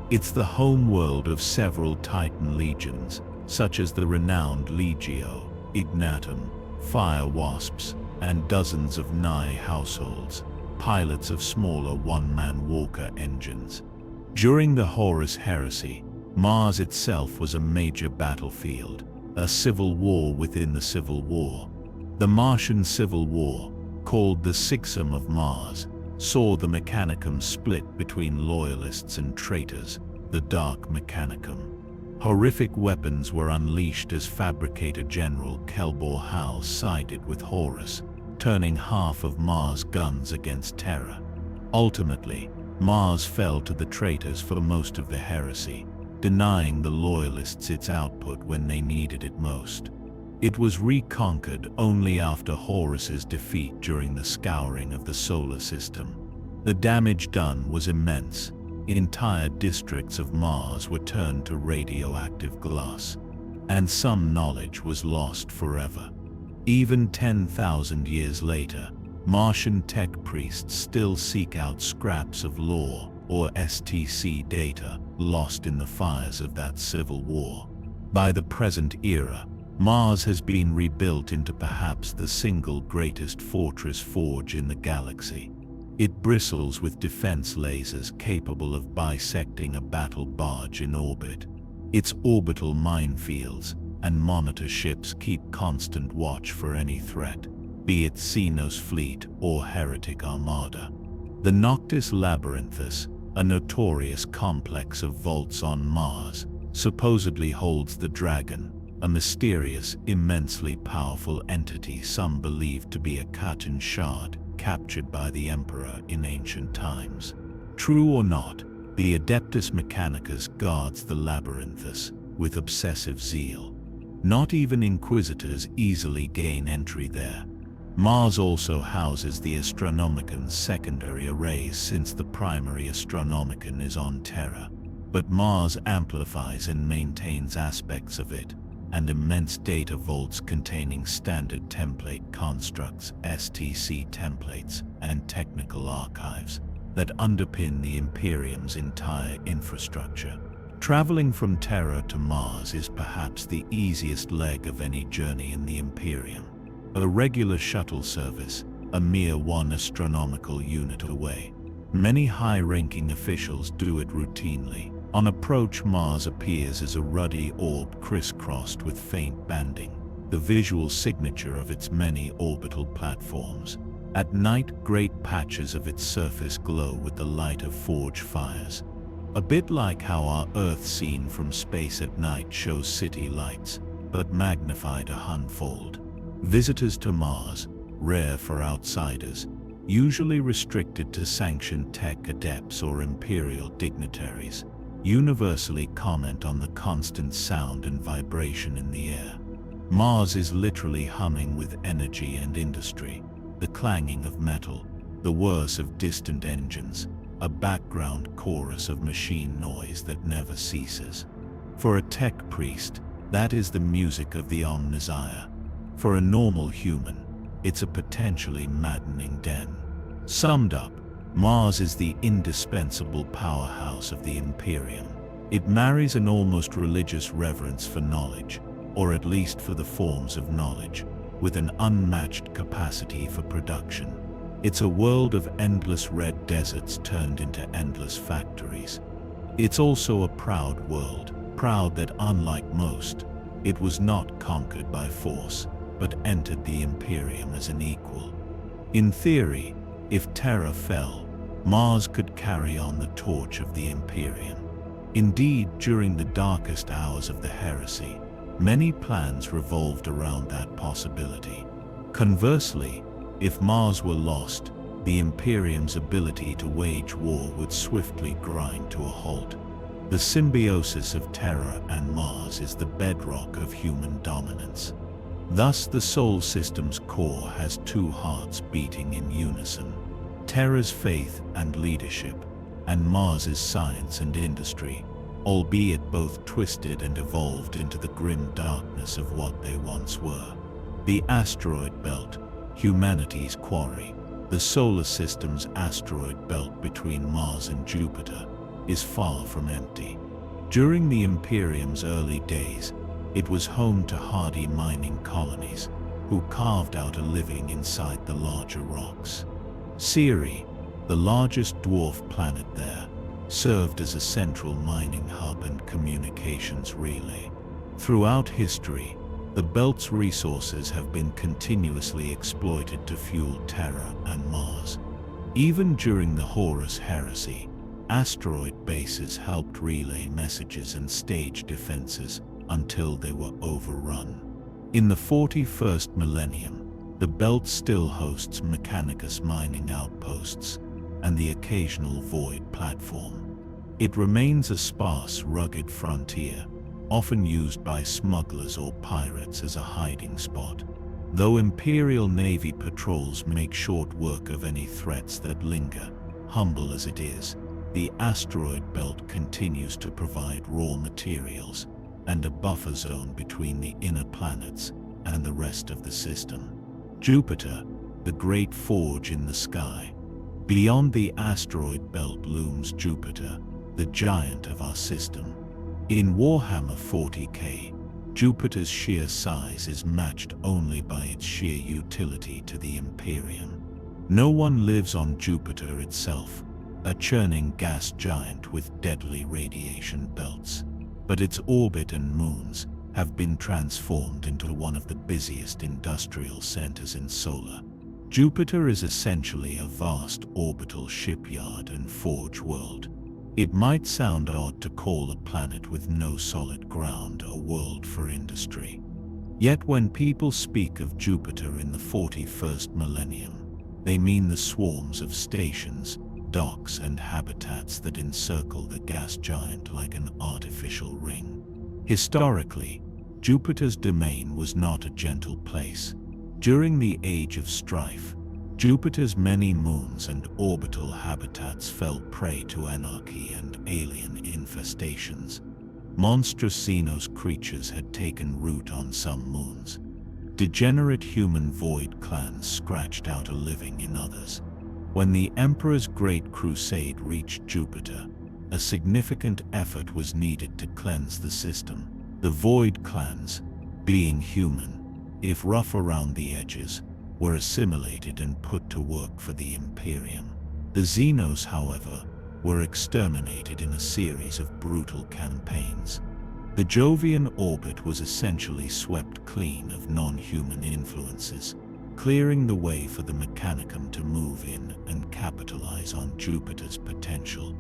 It's the home world of several Titan legions, such as the renowned Legio, Ignatum, Fire Wasps, and dozens of Nye households, pilots of smaller one-man Walker engines. During the Horus Heresy, Mars itself was a major battlefield, a civil war within the Civil War. The Martian Civil War, called the Sixum of Mars, saw the Mechanicum split between loyalists and traitors, the Dark Mechanicum. Horrific weapons were unleashed as Fabricator General Kelbor Hal sided with Horus, turning half of Mars' guns against Terra. Ultimately, Mars fell to the traitors for most of the heresy, denying the loyalists its output when they needed it most. It was reconquered only after Horus's defeat during the scouring of the solar system. The damage done was immense. Entire districts of Mars were turned to radioactive glass, and some knowledge was lost forever. Even 10,000 years later, Martian tech priests still seek out scraps of lore or STC data lost in the fires of that civil war. By the present era, Mars has been rebuilt into perhaps the single greatest fortress forge in the galaxy. It bristles with defense lasers capable of bisecting a battle barge in orbit. Its orbital minefields and monitor ships keep constant watch for any threat, be it Xenos fleet or heretic armada. The Noctis Labyrinthus, a notorious complex of vaults on Mars, supposedly holds the Dragon, a mysterious, immensely powerful entity some believe to be a Katan shard captured by the Emperor in ancient times. True or not, the Adeptus Mechanicus guards the Labyrinthus with obsessive zeal. Not even Inquisitors easily gain entry there. Mars also houses the Astronomicon's secondary arrays since the primary Astronomicon is on Terra, but Mars amplifies and maintains aspects of it, and immense data vaults containing standard template constructs, STC templates, and technical archives that underpin the Imperium's entire infrastructure. Traveling from Terra to Mars is perhaps the easiest leg of any journey in the Imperium. A regular shuttle service, a mere one astronomical unit away. Many high-ranking officials do it routinely. On approach, Mars appears as a ruddy orb crisscrossed with faint banding, the visual signature of its many orbital platforms. At night, great patches of its surface glow with the light of forge fires. A bit like how our Earth seen from space at night shows city lights, but magnified a hundredfold. Visitors to Mars, rare for outsiders, usually restricted to sanctioned tech adepts or imperial dignitaries, universally comment on the constant sound and vibration in the air. Mars is literally humming with energy and industry, the clanging of metal, the whirs of distant engines, a background chorus of machine noise that never ceases. For a tech priest, that is the music of the Omnissiah. For a normal human, it's a potentially maddening den. Summed up, Mars is the indispensable powerhouse of the Imperium. It marries an almost religious reverence for knowledge, or at least for the forms of knowledge, with an unmatched capacity for production. It's a world of endless red deserts turned into endless factories. It's also a proud world, proud that unlike most, it was not conquered by force, but entered the Imperium as an equal. In theory, if Terra fell, Mars could carry on the torch of the Imperium. Indeed, during the darkest hours of the heresy, many plans revolved around that possibility. Conversely, if Mars were lost, the Imperium's ability to wage war would swiftly grind to a halt. The symbiosis of Terra and Mars is the bedrock of human dominance. Thus, the Sol system's core has two hearts beating in unison: Terra's faith and leadership, and Mars's science and industry, albeit both twisted and evolved into the grim darkness of what they once were. The asteroid belt, humanity's quarry, the solar system's asteroid belt between Mars and Jupiter, is far from empty. During the Imperium's early days, it was home to hardy mining colonies who carved out a living inside the larger rocks. Ceres, the largest dwarf planet there, served as a central mining hub and communications relay. Throughout history, the belt's resources have been continuously exploited to fuel Terra and Mars. Even during the Horus Heresy, asteroid bases helped relay messages and stage defenses until they were overrun. In the 41st millennium, the belt still hosts Mechanicus mining outposts and the occasional Void platform. It remains a sparse, rugged frontier, often used by smugglers or pirates as a hiding spot. Though Imperial Navy patrols make short work of any threats that linger, humble as it is, the asteroid belt continues to provide raw materials and a buffer zone between the inner planets and the rest of the system. Jupiter, the great forge in the sky. Beyond the asteroid belt looms Jupiter, the giant of our system. In Warhammer 40K, Jupiter's sheer size is matched only by its sheer utility to the Imperium. No one lives on Jupiter itself, a churning gas giant with deadly radiation belts, but its orbit and moons have been transformed into one of the busiest industrial centers in solar. Jupiter is essentially a vast orbital shipyard and forge world. It might sound odd to call a planet with no solid ground a world for industry. Yet when people speak of Jupiter in the 41st millennium, they mean the swarms of stations, docks, and habitats that encircle the gas giant like an artificial ring. Historically, Jupiter's domain was not a gentle place. During the Age of Strife, Jupiter's many moons and orbital habitats fell prey to anarchy and alien infestations. Monstrous Xenos creatures had taken root on some moons. Degenerate human void clans scratched out a living in others. When the Emperor's Great Crusade reached Jupiter, a significant effort was needed to cleanse the system. The void clans, being human, if rough around the edges, were assimilated and put to work for the Imperium. The Xenos, however, were exterminated in a series of brutal campaigns. The Jovian orbit was essentially swept clean of non-human influences, clearing the way for the Mechanicum to move in and capitalize on Jupiter's potential.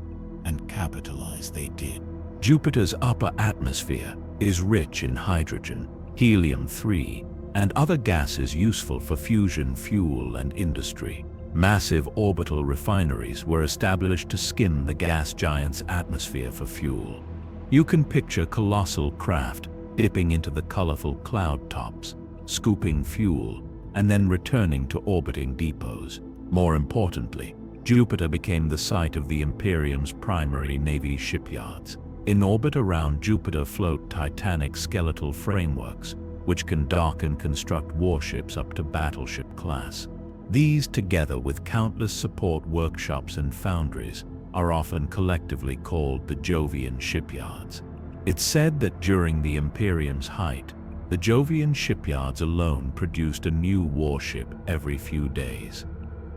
And capitalize they did. Jupiter's upper atmosphere is rich in hydrogen, helium-3, and other gases useful for fusion fuel and industry. Massive orbital refineries were established to skim the gas giant's atmosphere for fuel. You can picture colossal craft dipping into the colorful cloud tops, scooping fuel, and then returning to orbiting depots. More importantly, Jupiter became the site of the Imperium's primary navy shipyards. In orbit around Jupiter float titanic skeletal frameworks, which can dock and construct warships up to battleship class. These, together with countless support workshops and foundries, are often collectively called the Jovian shipyards. It's said that during the Imperium's height, the Jovian shipyards alone produced a new warship every few days.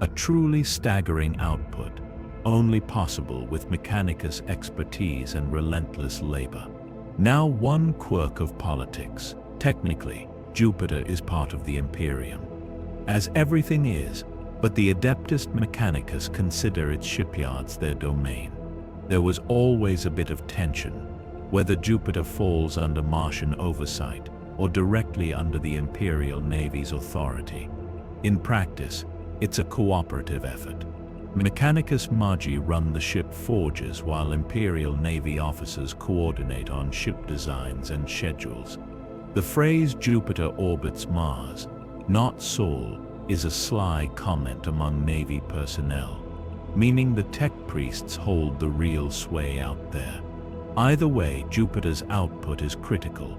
A truly staggering output, only possible with Mechanicus expertise and relentless labor. Now, one quirk of politics. Technically, Jupiter is part of the Imperium, as everything is, but the Adeptus Mechanicus consider its shipyards their domain. There was always a bit of tension, whether Jupiter falls under Martian oversight or directly under the Imperial Navy's authority. In practice, It's a cooperative effort. Mechanicus Magi run the ship forges while Imperial Navy officers coordinate on ship designs and schedules. The phrase "Jupiter orbits Mars, not Sol" is a sly comment among Navy personnel, meaning the tech priests hold the real sway out there. Either way, Jupiter's output is critical,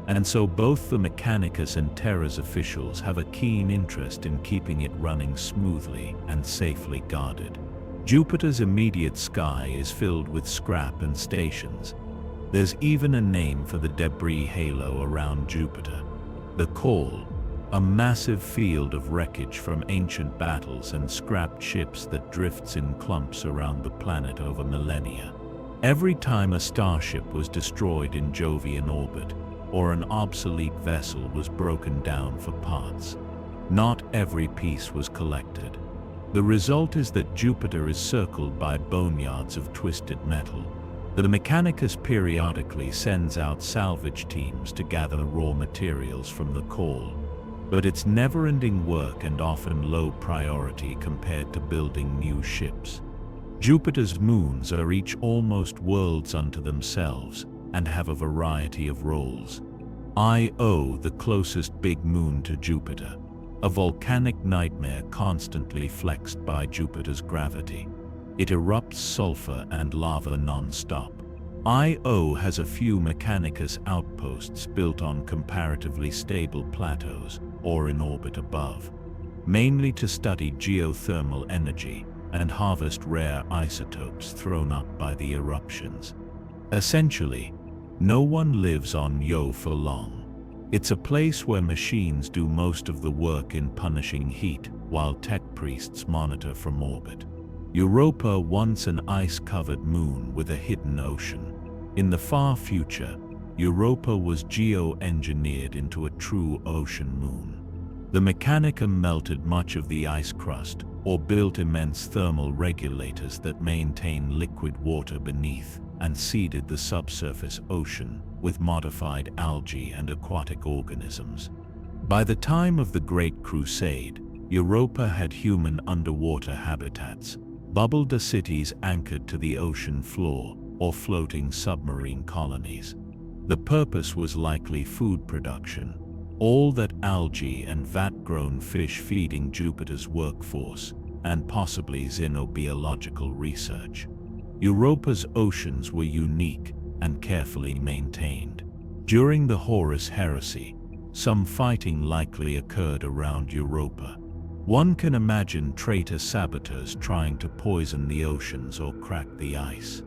and so both the Mechanicus and Terra's officials have a keen interest in keeping it running smoothly and safely guarded. Jupiter's immediate sky is filled with scrap and stations. There's even a name for the debris halo around Jupiter: the Call, a massive field of wreckage from ancient battles and scrapped ships that drifts in clumps around the planet over millennia. Every time a starship was destroyed in Jovian orbit, or an obsolete vessel was broken down for parts, not every piece was collected. The result is that Jupiter is circled by boneyards of twisted metal. The Mechanicus periodically sends out salvage teams to gather raw materials from the Call, but it's never-ending work and often low priority compared to building new ships. Jupiter's moons are each almost worlds unto themselves and have a variety of roles. Io, the closest big moon to Jupiter, a volcanic nightmare constantly flexed by Jupiter's gravity. It erupts sulfur and lava non-stop. Io has a few Mechanicus outposts built on comparatively stable plateaus or in orbit above, mainly to study geothermal energy and harvest rare isotopes thrown up by the eruptions. Essentially, no one lives on Io for long. It's a place where machines do most of the work in punishing heat, while tech priests monitor from orbit. Europa, once an ice-covered moon with a hidden ocean. In the far future, Europa was geo-engineered into a true ocean moon. The Mechanicum melted much of the ice crust, or built immense thermal regulators that maintain liquid water beneath, and seeded the subsurface ocean with modified algae and aquatic organisms. By the time of the Great Crusade, Europa had human underwater habitats, bubbled cities anchored to the ocean floor, or floating submarine colonies. The purpose was likely food production, all that algae and vat-grown fish feeding Jupiter's workforce, and possibly xenobiological research. Europa's oceans were unique and carefully maintained. During the Horus Heresy, some fighting likely occurred around Europa. One can imagine traitor saboteurs trying to poison the oceans or crack the ice.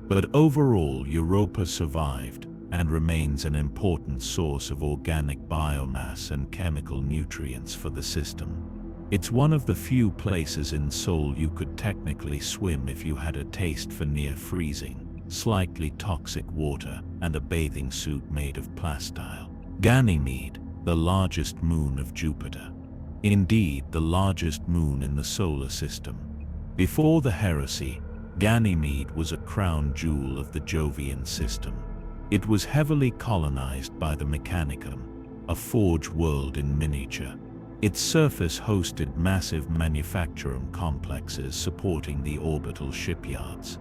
But overall, Europa survived and remains an important source of organic biomass and chemical nutrients for the system. It's one of the few places in Sol you could technically swim if you had a taste for near-freezing, slightly toxic water and a bathing suit made of plastile. Ganymede, the largest moon of Jupiter. Indeed, the largest moon in the solar system. Before the heresy, Ganymede was a crown jewel of the Jovian system. It was heavily colonized by the Mechanicum, a forge world in miniature. Its surface hosted massive manufacturing complexes supporting the orbital shipyards.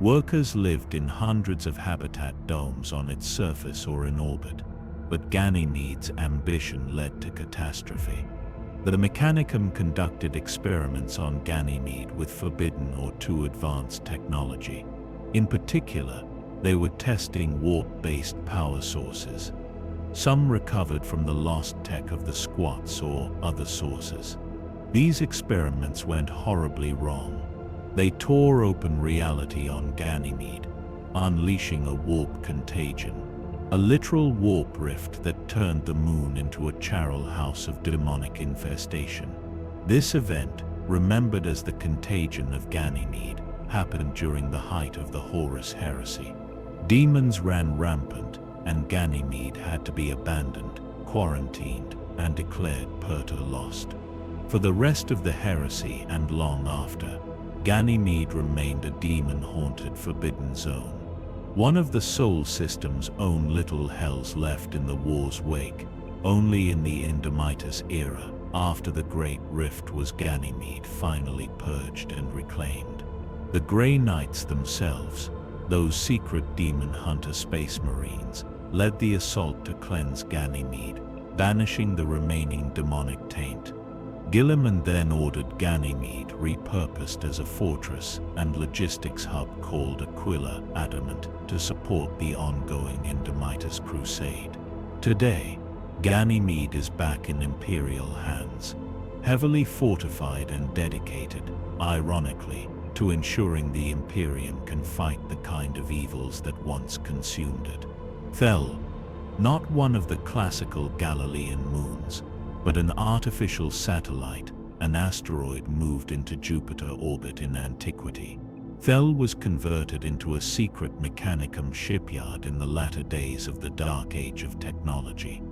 Workers lived in hundreds of habitat domes on its surface or in orbit, but Ganymede's ambition led to catastrophe. The Mechanicum conducted experiments on Ganymede with forbidden or too advanced technology. In particular, they were testing warp-based power sources. Some recovered from the lost tech of the squats or other sources. These experiments went horribly wrong. They tore open reality on Ganymede, unleashing a warp contagion, a literal warp rift that turned the moon into a charnel house of demonic infestation. This event, remembered as the contagion of Ganymede, happened during the height of the Horus Heresy. Demons ran rampant, and Ganymede had to be abandoned, quarantined, and declared Purta lost. For the rest of the heresy and long after, Ganymede remained a demon-haunted forbidden zone. One of the Sol system's own little hells left in the war's wake. Only in the Indomitus era, after the Great Rift was Ganymede finally purged and reclaimed. The Grey Knights themselves, those secret demon hunter space marines, led the assault to cleanse Ganymede, banishing the remaining demonic taint. Gilliman then ordered Ganymede repurposed as a fortress and logistics hub called Aquila Adamant to support the ongoing Indomitus Crusade. Today, Ganymede is back in Imperial hands, heavily fortified and dedicated, ironically, to ensuring the Imperium can fight the kind of evils that once consumed it. Thel, not one of the classical Galilean moons, but an artificial satellite, an asteroid moved into Jupiter orbit in antiquity. Thel was converted into a secret mechanicum shipyard in the latter days of the Dark Age of technology.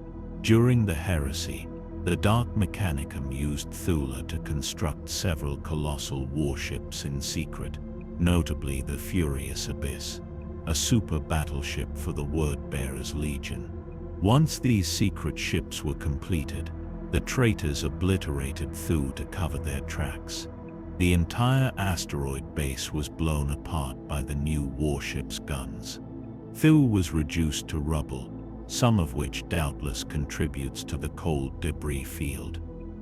During the heresy, the Dark Mechanicum used Thula to construct several colossal warships in secret, notably the Furious Abyss, a super battleship for the Word-Bearers Legion. Once these secret ships were completed, the traitors obliterated Thu to cover their tracks. The entire asteroid base was blown apart by the new warship's guns. Thu was reduced to rubble, some of which doubtless contributes to the cold debris field.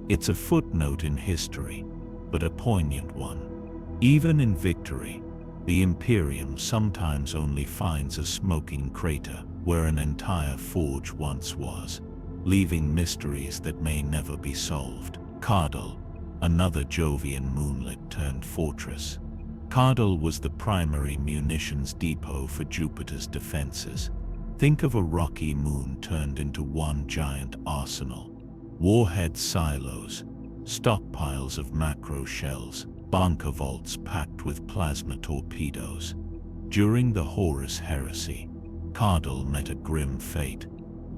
It's a footnote in history, but a poignant one. Even in victory, the Imperium sometimes only finds a smoking crater where an entire forge once was, leaving mysteries that may never be solved. Cardal, another Jovian moonlit-turned fortress. Cardal was the primary munitions depot for Jupiter's defenses. Think of a rocky moon turned into one giant arsenal. Warhead silos, stockpiles of macro shells, bunker vaults packed with plasma torpedoes. During the Horus Heresy, Cardal met a grim fate.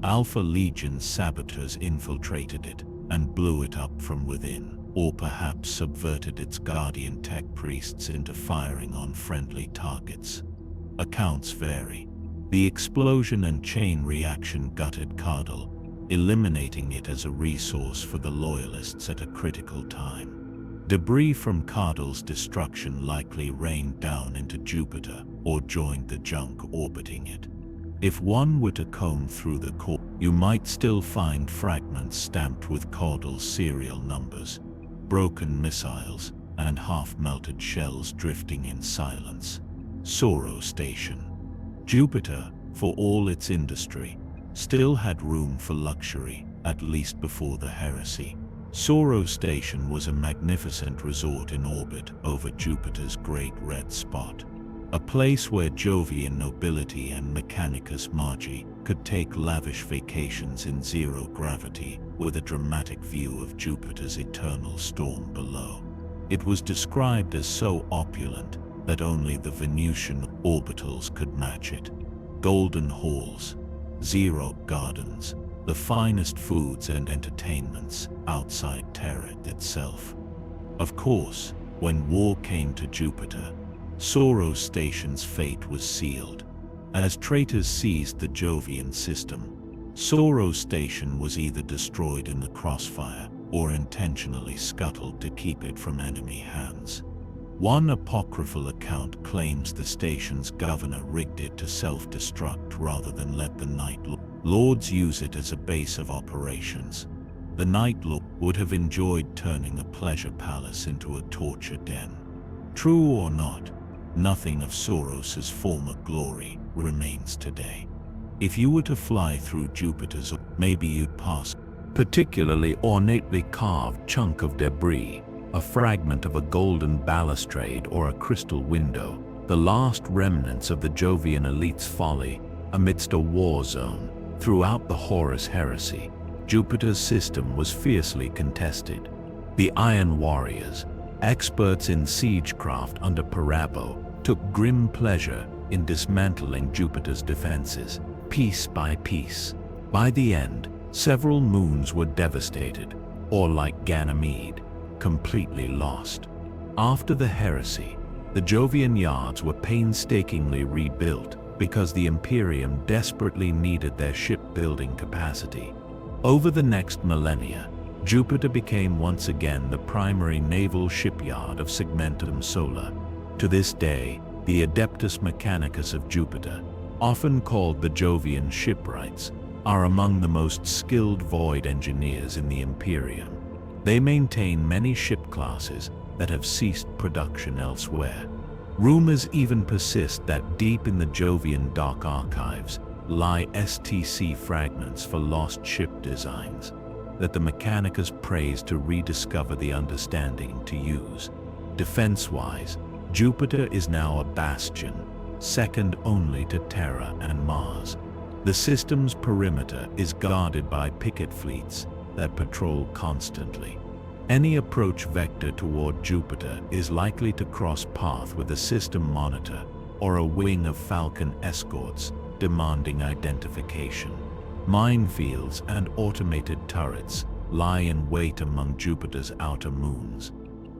Alpha Legion saboteurs infiltrated it and blew it up from within, or perhaps subverted its guardian tech priests into firing on friendly targets. Accounts vary. The explosion and chain reaction gutted Cardal, eliminating it as a resource for the Loyalists at a critical time. Debris from Cardal's destruction likely rained down into Jupiter or joined the junk orbiting it. If one were to comb through the core, you might still find fragments stamped with Cardal's serial numbers, broken missiles, and half-melted shells drifting in silence. Soro Station. Jupiter, for all its industry, still had room for luxury, at least before the heresy. Soro Station was a magnificent resort in orbit over Jupiter's Great Red Spot, a place where Jovian nobility and Mechanicus Magi could take lavish vacations in zero gravity with a dramatic view of Jupiter's eternal storm below. It was described as so opulent that only the Venusian orbitals could match it. Golden halls, zero gardens, the finest foods and entertainments outside Terra itself. Of course, when war came to Jupiter, Soro Station's fate was sealed. As traitors seized the Jovian system, Soro Station was either destroyed in the crossfire or intentionally scuttled to keep it from enemy hands. One apocryphal account claims the station's governor rigged it to self-destruct rather than let the Night Lords use it as a base of operations. The Night Lord would have enjoyed turning a pleasure palace into a torture den. True or not, nothing of Soros's former glory remains today. If you were to fly through Jupiter's, maybe you'd pass particularly ornately carved chunk of debris, a fragment of a golden balustrade or a crystal window, the last remnants of the Jovian elite's folly amidst a war zone. Throughout the Horus Heresy, Jupiter's system was fiercely contested. The Iron Warriors, experts in siegecraft under Parabo, took grim pleasure in dismantling Jupiter's defenses, piece by piece. By the end, several moons were devastated, or like Ganymede, completely lost. After the heresy, the Jovian yards were painstakingly rebuilt because the Imperium desperately needed their shipbuilding capacity. Over the next millennia, Jupiter became once again the primary naval shipyard of Segmentum Solar. To this day, the Adeptus Mechanicus of Jupiter, often called the Jovian shipwrights, are among the most skilled void engineers in the Imperium. They maintain many ship classes that have ceased production elsewhere. Rumors even persist that deep in the Jovian dock archives lie STC fragments for lost ship designs that the Mechanicus prays to rediscover the understanding to use. Defense-wise, Jupiter is now a bastion, second only to Terra and Mars. The system's perimeter is guarded by picket fleets that patrol constantly. Any approach vector toward Jupiter is likely to cross path with a system monitor or a wing of Falcon escorts demanding identification. Minefields and automated turrets lie in wait among Jupiter's outer moons.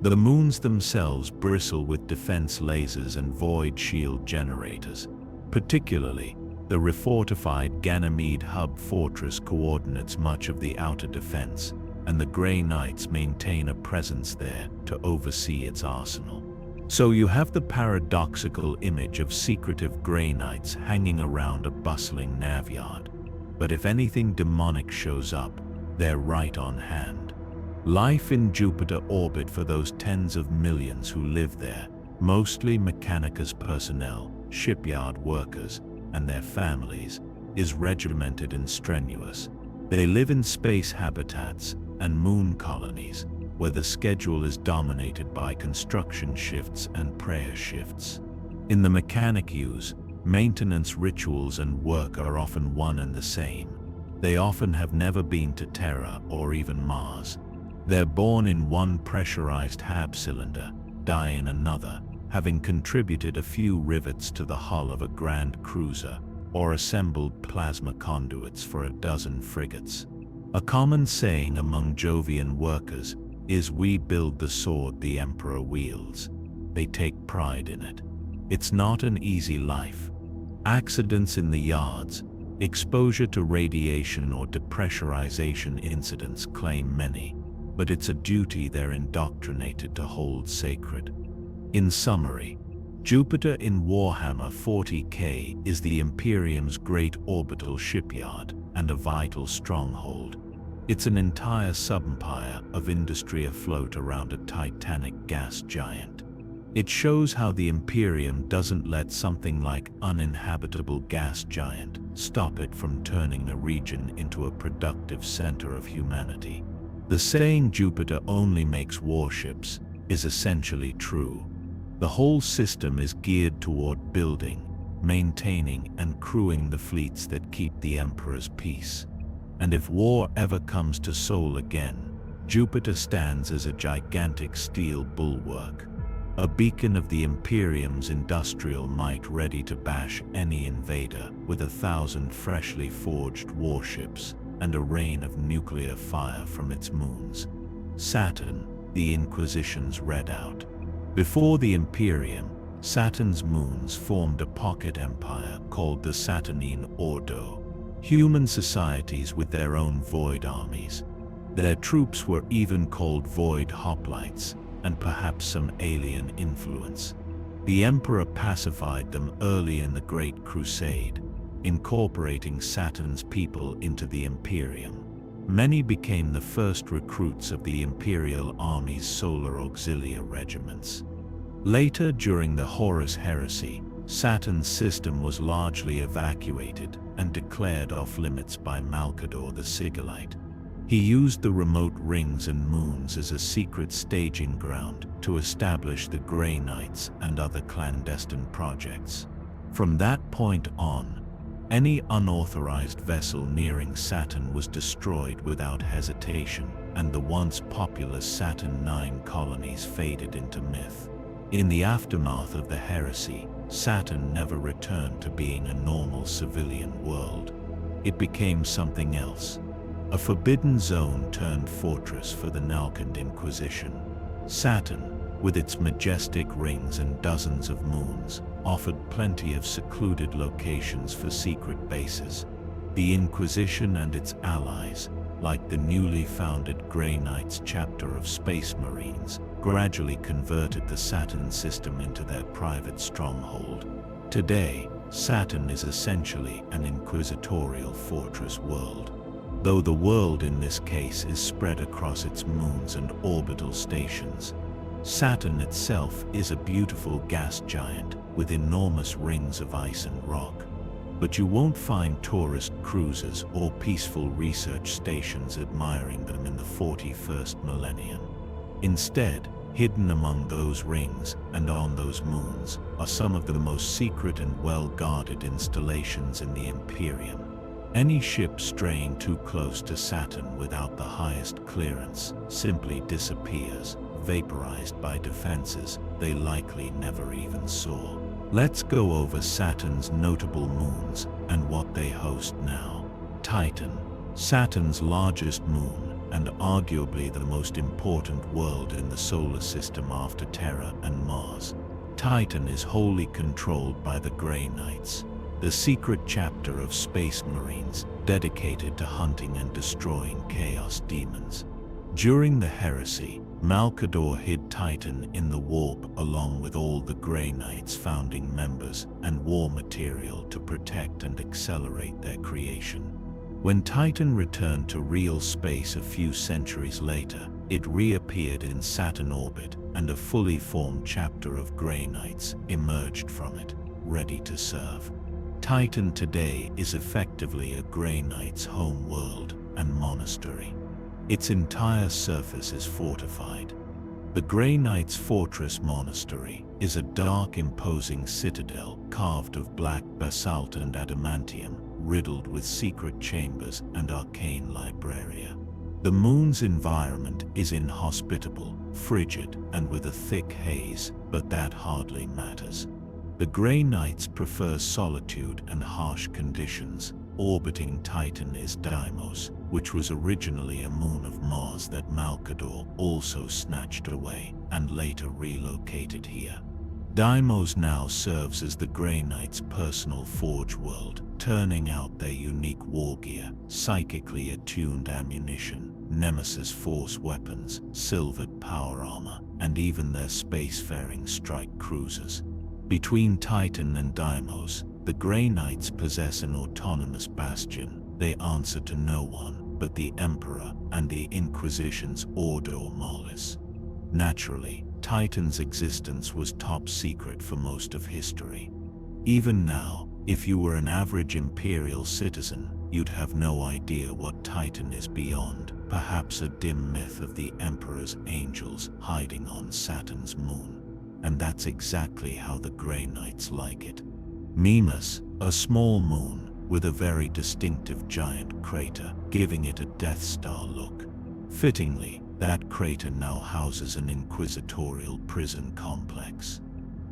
The moons themselves bristle with defense lasers and void shield generators. Particularly, the refortified Ganymede hub fortress coordinates much of the outer defense, and the Grey Knights maintain a presence there to oversee its arsenal. So you have the paradoxical image of secretive Grey Knights hanging around a bustling navyard. But if anything demonic shows up, they're right on hand. Life in Jupiter orbit for those tens of millions who live there, mostly Mechanicus personnel, shipyard workers, and their families, is regimented and strenuous. They live in space habitats and moon colonies, where the schedule is dominated by construction shifts and prayer shifts. In the Mechanicus, maintenance rituals and work are often one and the same. They often have never been to Terra or even Mars. They're born in one pressurized hab cylinder, die in another, having contributed a few rivets to the hull of a grand cruiser or assembled plasma conduits for a dozen frigates. A common saying among Jovian workers is, "We build the sword the Emperor wields." They take pride in it. It's not an easy life. Accidents in the yards, exposure to radiation or depressurization incidents claim many, but it's a duty they're indoctrinated to hold sacred. In summary, Jupiter in Warhammer 40K is the Imperium's great orbital shipyard and a vital stronghold. It's an entire sub-empire of industry afloat around a titanic gas giant. It shows how the Imperium doesn't let something like uninhabitable gas giant stop it from turning a region into a productive center of humanity. The saying Jupiter only makes warships is essentially true. The whole system is geared toward building, maintaining, and crewing the fleets that keep the Emperor's peace. And if war ever comes to Sol again, Jupiter stands as a gigantic steel bulwark, a beacon of the Imperium's industrial might ready to bash any invader with 1,000 freshly forged warships and a rain of nuclear fire from its moons. Saturn, the Inquisition's readout. Before the Imperium, Saturn's moons formed a pocket empire called the Saturnine Ordo, human societies with their own void armies. Their troops were even called void hoplites, and perhaps some alien influence. The Emperor pacified them early in the Great Crusade, incorporating Saturn's people into the Imperium. Many became the first recruits of the Imperial Army's solar auxiliary regiments. Later, during the Horus Heresy, Saturn's system was largely evacuated and declared off-limits by Malcador the Sigillite. He used the remote rings and moons as a secret staging ground to establish the Grey Knights and other clandestine projects. From that point on, any unauthorized vessel nearing Saturn was destroyed without hesitation, and the once populous Saturn IX colonies faded into myth. In the aftermath of the heresy, Saturn never returned to being a normal civilian world. It became something else. A forbidden zone turned fortress for the Nalkand Inquisition. Saturn, with its majestic rings and dozens of moons, offered plenty of secluded locations for secret bases. The Inquisition and its allies, like the newly founded Grey Knights chapter of Space Marines, gradually converted the Saturn system into their private stronghold. Today, Saturn is essentially an inquisitorial fortress world. Though the world in this case is spread across its moons and orbital stations, Saturn itself is a beautiful gas giant with enormous rings of ice and rock. But you won't find tourist cruisers or peaceful research stations admiring them in the 41st millennium. Instead, hidden among those rings and on those moons are some of the most secret and well-guarded installations in the Imperium. Any ship straying too close to Saturn without the highest clearance simply disappears, vaporized by defenses they likely never even saw. Let's go over Saturn's notable moons and what they host now. Titan, Saturn's largest moon and arguably the most important world in the solar system after Terra and Mars. Titan is wholly controlled by the Grey Knights, the secret chapter of Space Marines dedicated to hunting and destroying chaos demons. During the heresy, Malcador hid Titan in the warp along with all the Grey Knights' founding members and war material to protect and accelerate their creation. When Titan returned to real space a few centuries later, it reappeared in Saturn orbit and a fully formed chapter of Grey Knights emerged from it, ready to serve. Titan today is effectively a Grey Knight's home world and monastery. Its entire surface is fortified. The Grey Knight's Fortress Monastery is a dark, imposing citadel carved of black basalt and adamantium, riddled with secret chambers and arcane libraria. The moon's environment is inhospitable, frigid, and with a thick haze, but that hardly matters. The Grey Knights prefer solitude and harsh conditions. Orbiting Titan is Deimos, which was originally a moon of Mars that Malcador also snatched away and later relocated here. Deimos now serves as the Grey Knights' personal forge world, turning out their unique war gear, psychically attuned ammunition, Nemesis Force weapons, silvered power armor, and even their spacefaring strike cruisers. Between Titan and Deimos, the Grey Knights possess an autonomous bastion. They answer to no one but the Emperor and the Inquisition's Order Mortis. Naturally, Titan's existence was top secret for most of history. Even now, if you were an average Imperial citizen, you'd have no idea what Titan is beyond, perhaps a dim myth of the Emperor's angels hiding on Saturn's moon. And that's exactly how the Grey Knights like it. Mimas, a small moon with a very distinctive giant crater, giving it a Death Star look. Fittingly, that crater now houses an inquisitorial prison complex.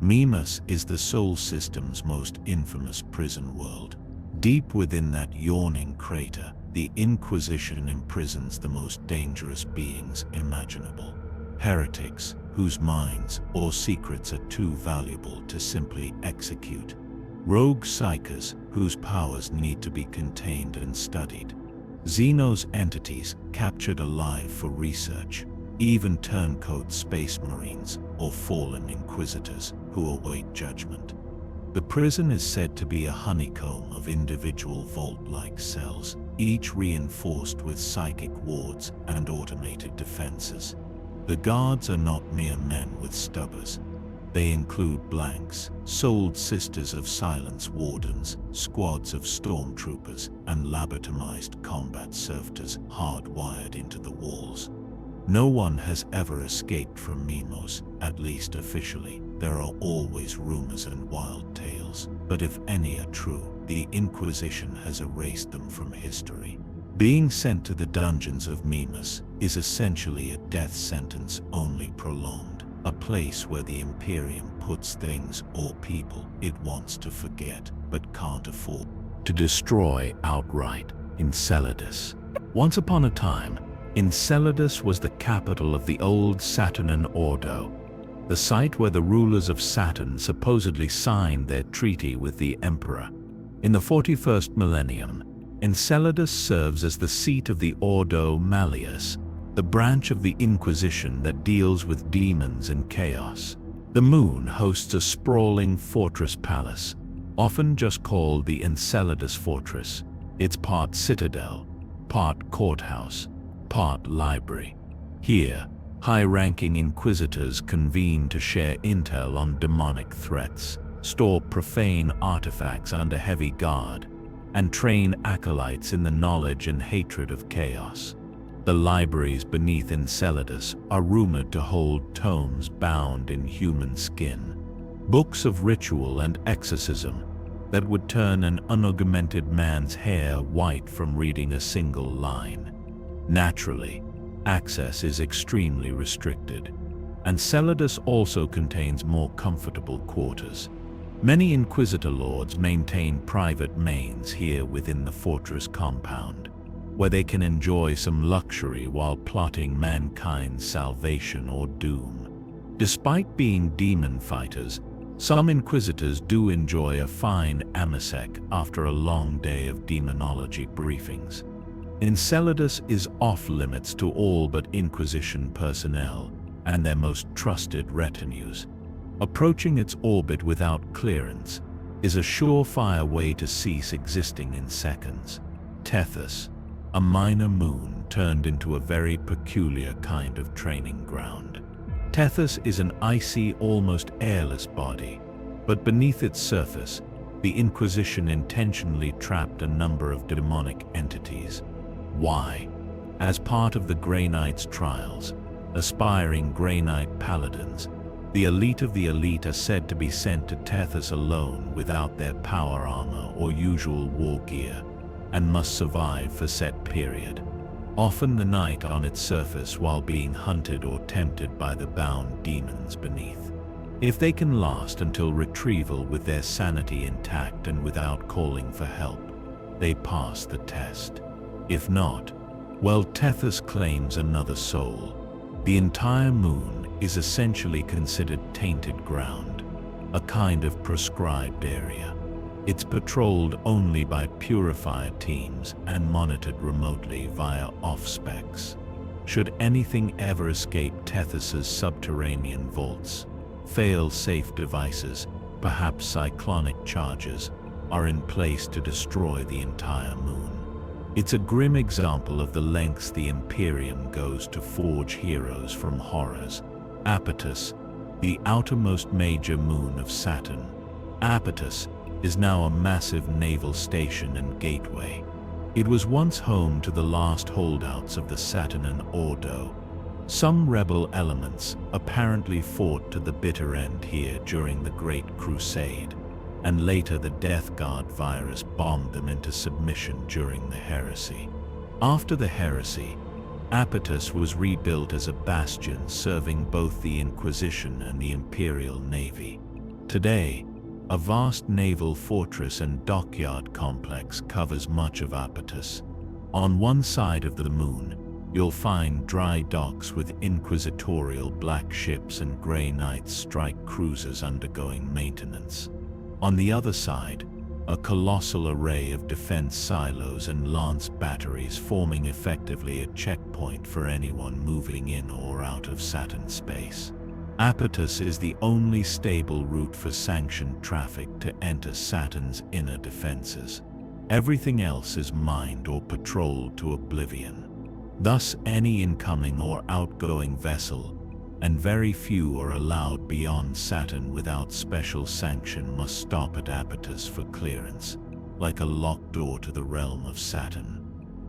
Mimas is the Sol system's most infamous prison world. Deep within that yawning crater, the Inquisition imprisons the most dangerous beings imaginable. Heretics, whose minds or secrets are too valuable to simply execute. Rogue psychers, whose powers need to be contained and studied. Xenos entities captured alive for research. Even turncoat space marines or fallen inquisitors who await judgment. The prison is said to be a honeycomb of individual vault-like cells, each reinforced with psychic wards and automated defenses. The guards are not mere men with stubbers. They include blanks, souled Sisters of Silence wardens, squads of stormtroopers, and lobotomized combat servitors hardwired into the walls. No one has ever escaped from Mimas, at least officially. There are always rumors and wild tales, but if any are true, the Inquisition has erased them from history. Being sent to the dungeons of Mimas is essentially a death sentence, only prolonged, a place where the Imperium puts things or people it wants to forget but can't afford to destroy outright. Enceladus. Once upon a time, Enceladus was the capital of the old Saturnian Ordo, the site where the rulers of Saturn supposedly signed their treaty with the Emperor. In the 41st millennium, Enceladus serves as the seat of the Ordo Malleus, the branch of the Inquisition that deals with demons and chaos. The moon hosts a sprawling fortress palace, often just called the Enceladus Fortress. It's part citadel, part courthouse, part library. Here, high-ranking inquisitors convene to share intel on demonic threats, store profane artifacts under heavy guard, and train acolytes in the knowledge and hatred of chaos. The libraries beneath Enceladus are rumored to hold tomes bound in human skin, books of ritual and exorcism that would turn an unaugmented man's hair white from reading a single line. Naturally, access is extremely restricted. Enceladus also contains more comfortable quarters. Many Inquisitor lords maintain private mains here within the fortress compound, where they can enjoy some luxury while plotting mankind's salvation or doom. Despite being demon fighters, some Inquisitors do enjoy a fine amasec after a long day of demonology briefings. Enceladus is off-limits to all but Inquisition personnel and their most trusted retinues. Approaching its orbit without clearance is a surefire way to cease existing in seconds. Tethys, a minor moon turned into a very peculiar kind of training ground. Tethys is an icy, almost airless body, but beneath its surface, the Inquisition intentionally trapped a number of demonic entities. Why? As part of the Grey Knight's trials, aspiring Grey Knight paladins, the elite of the elite are said to be sent to Tethys alone without their power armor or usual war gear, and must survive for set period, often the night on its surface while being hunted or tempted by the bound demons beneath. If they can last until retrieval with their sanity intact and without calling for help, they pass the test. If not, well, Tethys claims another soul. The entire moon is essentially considered tainted ground, a kind of proscribed area. It's patrolled only by purifier teams and monitored remotely via off-specs. Should anything ever escape Tethys's subterranean vaults, fail-safe devices, perhaps cyclonic charges, are in place to destroy the entire moon. It's a grim example of the lengths the Imperium goes to forge heroes from horrors. Apatus, the outermost major moon of Saturn. Apatus is now a massive naval station and gateway. It was once home to the last holdouts of the Saturnan Ordo. Some rebel elements apparently fought to the bitter end here during the Great Crusade, and later the Death Guard virus bombed them into submission during the heresy. After the heresy, Apatus was rebuilt as a bastion serving both the Inquisition and the Imperial Navy. Today, a vast naval fortress and dockyard complex covers much of Apatus. On one side of the moon, you'll find dry docks with inquisitorial black ships and Grey Knight strike cruisers undergoing maintenance. On the other side, a colossal array of defense silos and lance batteries forming effectively a checkpoint for anyone moving in or out of Saturn space. Apatus is the only stable route for sanctioned traffic to enter Saturn's inner defenses. Everything else is mined or patrolled to oblivion. Thus, any incoming or outgoing vessel, and very few are allowed beyond Saturn without special sanction, must stop at Apatus for clearance, like a locked door to the realm of Saturn.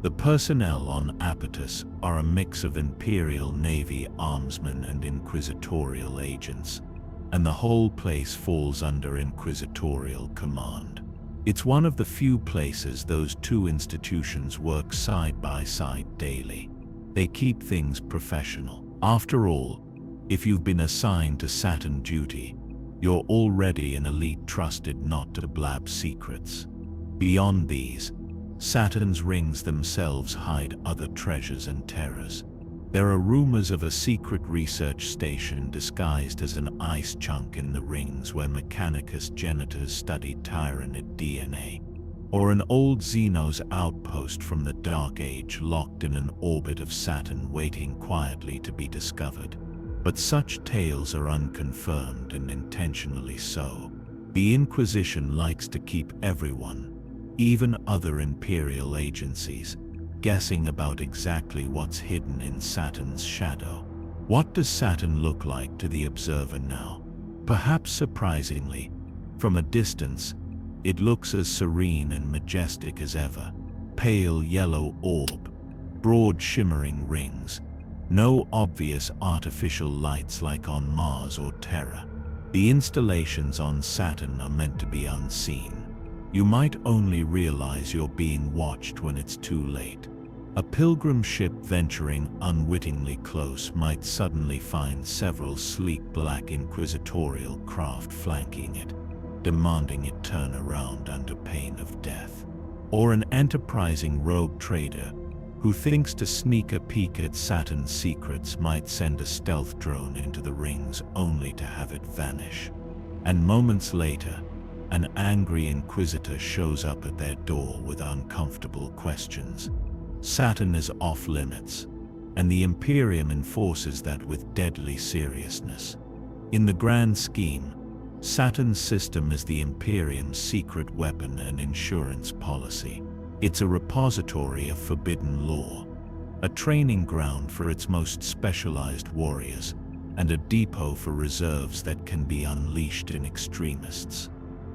The personnel on Apatus are a mix of Imperial Navy armsmen and inquisitorial agents, and the whole place falls under inquisitorial command. It's one of the few places those two institutions work side by side daily. They keep things professional. After all, if you've been assigned to Saturn duty, you're already an elite trusted not to blab secrets. Beyond these, Saturn's rings themselves hide other treasures and terrors. There are rumors of a secret research station disguised as an ice chunk in the rings where Mechanicus genitors studied Tyranid DNA, or an old Xenos outpost from the Dark Age locked in an orbit of Saturn waiting quietly to be discovered. But such tales are unconfirmed, and intentionally so. The Inquisition likes to keep everyone, even other Imperial agencies, guessing about exactly what's hidden in Saturn's shadow. What does Saturn look like to the observer now? Perhaps surprisingly, from a distance, it looks as serene and majestic as ever. Pale yellow orb, broad shimmering rings, no obvious artificial lights like on Mars or Terra. The installations on Saturn are meant to be unseen. You might only realize you're being watched when it's too late. A pilgrim ship venturing unwittingly close might suddenly find several sleek black inquisitorial craft flanking it, demanding it turn around under pain of death. Or an enterprising rogue trader who thinks to sneak a peek at Saturn's secrets might send a stealth drone into the rings only to have it vanish. And moments later, an angry inquisitor shows up at their door with uncomfortable questions. Saturn is off limits, and the Imperium enforces that with deadly seriousness. In the grand scheme, Saturn's system is the Imperium's secret weapon and insurance policy. It's a repository of forbidden lore, a training ground for its most specialized warriors, and a depot for reserves that can be unleashed in extremists.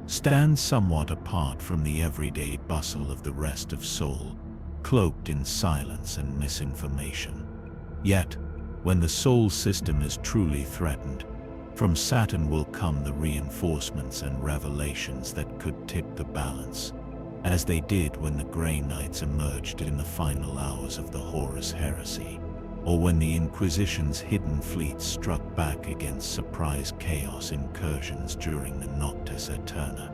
Stands somewhat apart from the everyday bustle of the rest of Sol, cloaked in silence and misinformation. Yet, when the Sol system is truly threatened, from Saturn will come the reinforcements and revelations that could tip the balance, as they did when the Grey Knights emerged in the final hours of the Horus Heresy, or when the Inquisition's hidden fleets struck back against surprise chaos incursions during the Noctis Aeterna.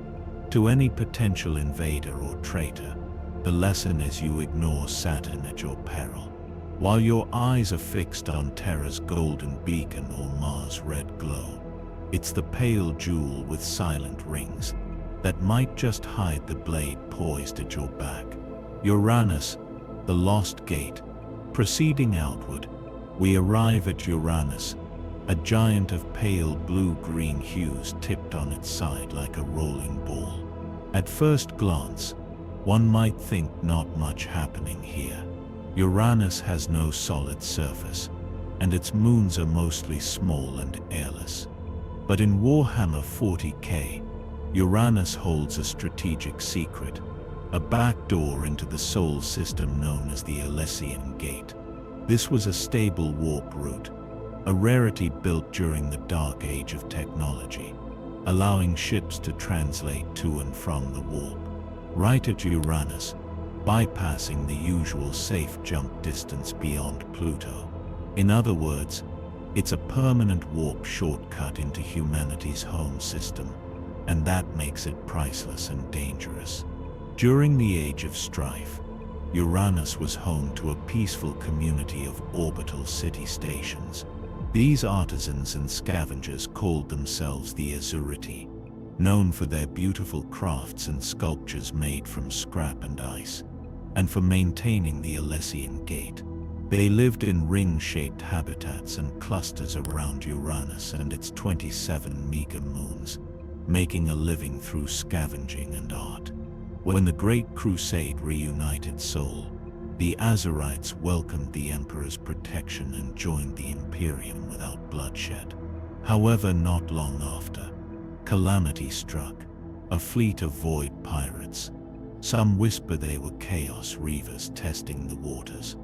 To any potential invader or traitor, the lesson is you ignore Saturn at your peril. While your eyes are fixed on Terra's golden beacon or Mars' red glow, it's the pale jewel with silent rings that might just hide the blade poised at your back. Uranus, the lost gate. Proceeding outward, we arrive at Uranus, a giant of pale blue-green hues tipped on its side like a rolling ball. At first glance, one might think not much happening here. Uranus has no solid surface, and its moons are mostly small and airless. But in Warhammer 40K, Uranus holds a strategic secret, a back door into the Sol system known as the Elysian Gate. This was a stable warp route, a rarity built during the Dark Age of technology, allowing ships to translate to and from the warp, right at Uranus, bypassing the usual safe jump distance beyond Pluto. In other words, it's a permanent warp shortcut into humanity's home system, and that makes it priceless and dangerous. During the Age of Strife, Uranus was home to a peaceful community of orbital city-stations. These artisans and scavengers called themselves the Azuriti, known for their beautiful crafts and sculptures made from scrap and ice, and for maintaining the Elysian Gate. They lived in ring-shaped habitats and clusters around Uranus and its 27 mega moons, making a living through scavenging and art. When the Great Crusade reunited Sol, the Azurites welcomed the Emperor's protection and joined the Imperium without bloodshed. However, not long after, calamity struck. A fleet of void pirates, some whisper they were Chaos Reavers testing the waters,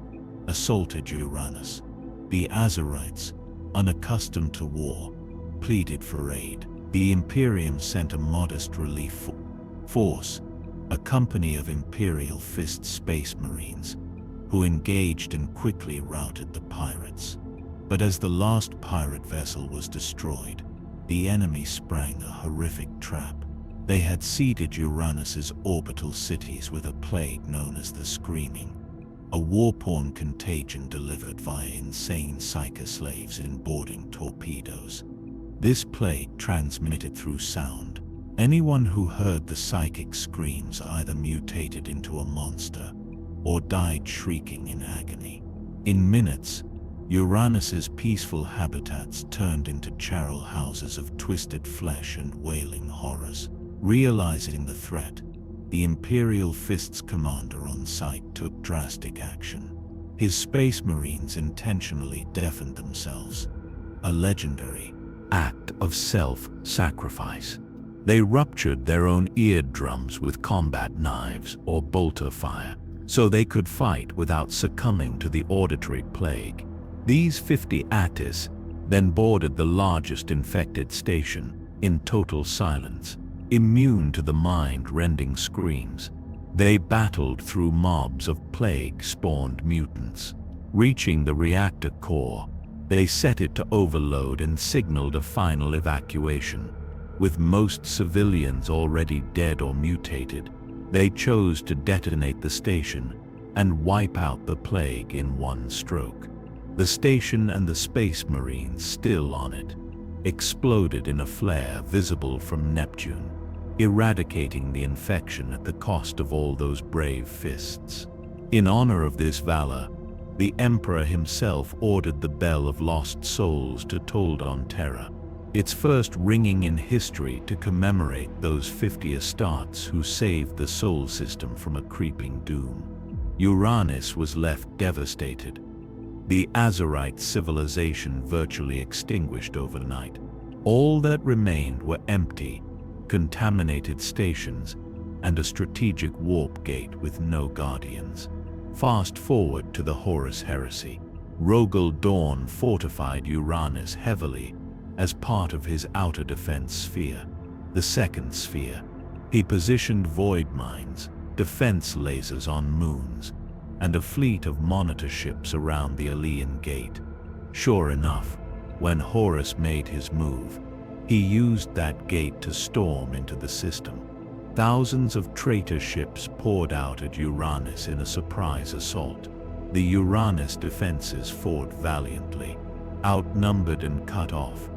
assaulted Uranus. The Azurites, unaccustomed to war, pleaded for aid. The Imperium sent a modest relief force, a company of Imperial Fist Space Marines, who engaged and quickly routed the pirates. But as the last pirate vessel was destroyed, the enemy sprang a horrific trap. They had seeded Uranus's orbital cities with a plague known as the Screaming, a war-porn contagion delivered via insane psychoslaves in boarding torpedoes. This plague transmitted through sound, Anyone who heard the psychic screams either mutated into a monster or died shrieking in agony. In minutes, Uranus's peaceful habitats turned into charnel houses of twisted flesh and wailing horrors. Realizing the threat, the Imperial Fist's commander on site took drastic action. His space marines intentionally deafened themselves, a legendary act of self-sacrifice. They ruptured their own eardrums with combat knives or bolter fire, so they could fight without succumbing to the auditory plague. These 50 Attis then boarded the largest infected station in total silence, immune to the mind-rending screams. They battled through mobs of plague-spawned mutants. Reaching the reactor core, they set it to overload and signaled a final evacuation. With most civilians already dead or mutated, they chose to detonate the station and wipe out the plague in one stroke. The station and the space marines still on it exploded in a flare visible from Neptune, eradicating the infection at the cost of all those brave fists. In honor of this valor, the Emperor himself ordered the Bell of Lost Souls to toll on Terra, its first ringing in history to commemorate those 50 Astartes who saved the Sol system from a creeping doom. Uranus was left devastated, the Azerite civilization virtually extinguished overnight. All that remained were empty, contaminated stations and a strategic warp gate with no guardians. Fast forward to the Horus Heresy. Rogel Dawn fortified Uranus heavily as part of his outer defense sphere, the second sphere. He positioned void mines, defense lasers on moons, and a fleet of monitor ships around the Aleian Gate. Sure enough, when Horus made his move, he used that gate to storm into the system. Thousands of traitor ships poured out at Uranus in a surprise assault. The Uranus defenses fought valiantly, outnumbered and cut off.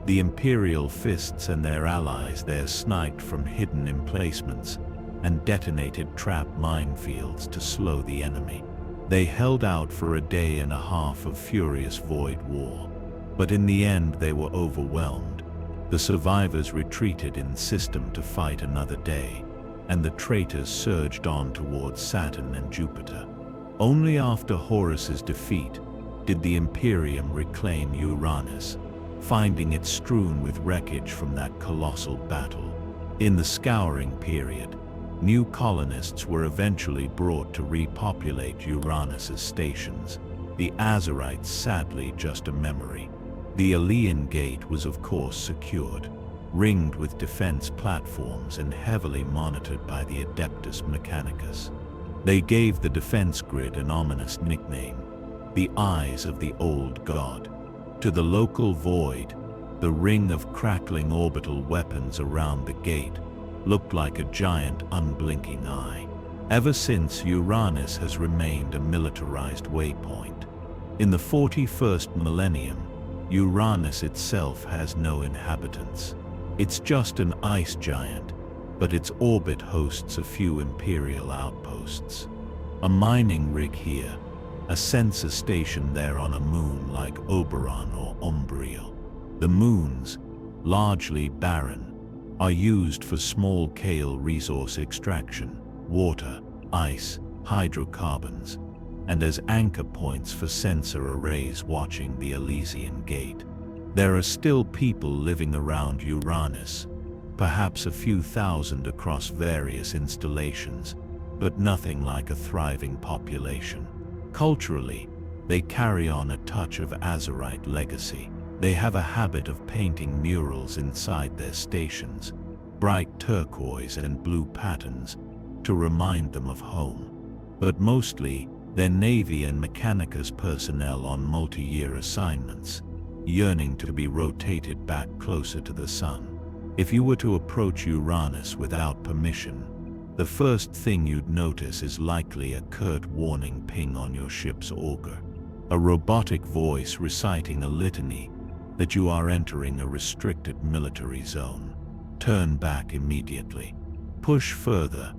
The Imperial Fists and their allies there sniped from hidden emplacements and detonated trap minefields to slow the enemy. They held out for a day and a half of furious void war, but in the end they were overwhelmed. The survivors retreated in system to fight another day, and the traitors surged on towards Saturn and Jupiter. Only after Horus's defeat did the Imperium reclaim Uranus, finding it strewn with wreckage from that colossal battle. In the Scouring period, new colonists were eventually brought to repopulate Uranus's stations, the Azerites sadly just a memory. The Aleian Gate was of course secured, ringed with defense platforms and heavily monitored by the Adeptus Mechanicus. They gave the defense grid an ominous nickname, the Eyes of the Old God. To the local void, the ring of crackling orbital weapons around the gate looked like a giant unblinking eye. Ever since, Uranus has remained a militarized waypoint. In the 41st millennium, Uranus itself has no inhabitants. It's just an ice giant, but its orbit hosts a few Imperial outposts. A mining rig here, a sensor station there on a moon like Oberon or Umbriel. The moons, largely barren, are used for small-scale resource extraction, water, ice, hydrocarbons, and as anchor points for sensor arrays watching the Elysian Gate. There are still people living around Uranus, perhaps a few thousand across various installations, but nothing like a thriving population. Culturally, they carry on a touch of Azerite legacy. They have a habit of painting murals inside their stations, bright turquoise and blue patterns, to remind them of home. But mostly, their Navy and Mechanicus personnel on multi-year assignments, yearning to be rotated back closer to the sun. If you were to approach Uranus without permission, the first thing you'd notice is likely a curt warning ping on your ship's auger, a robotic voice reciting a litany that you are entering a restricted military zone. Turn back immediately. Push further,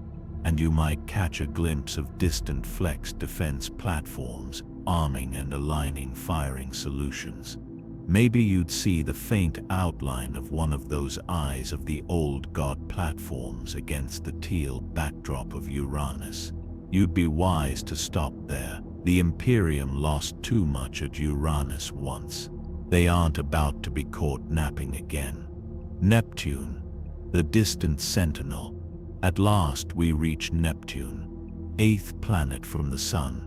and you might catch a glimpse of distant flex defense platforms, arming and aligning firing solutions. Maybe you'd see the faint outline of one of those Eyes of the Old God platforms against the teal backdrop of Uranus. You'd be wise to stop there. The Imperium lost too much at Uranus once. They aren't about to be caught napping again. Neptune, the distant sentinel. At last we reach Neptune, 8th planet from the Sun.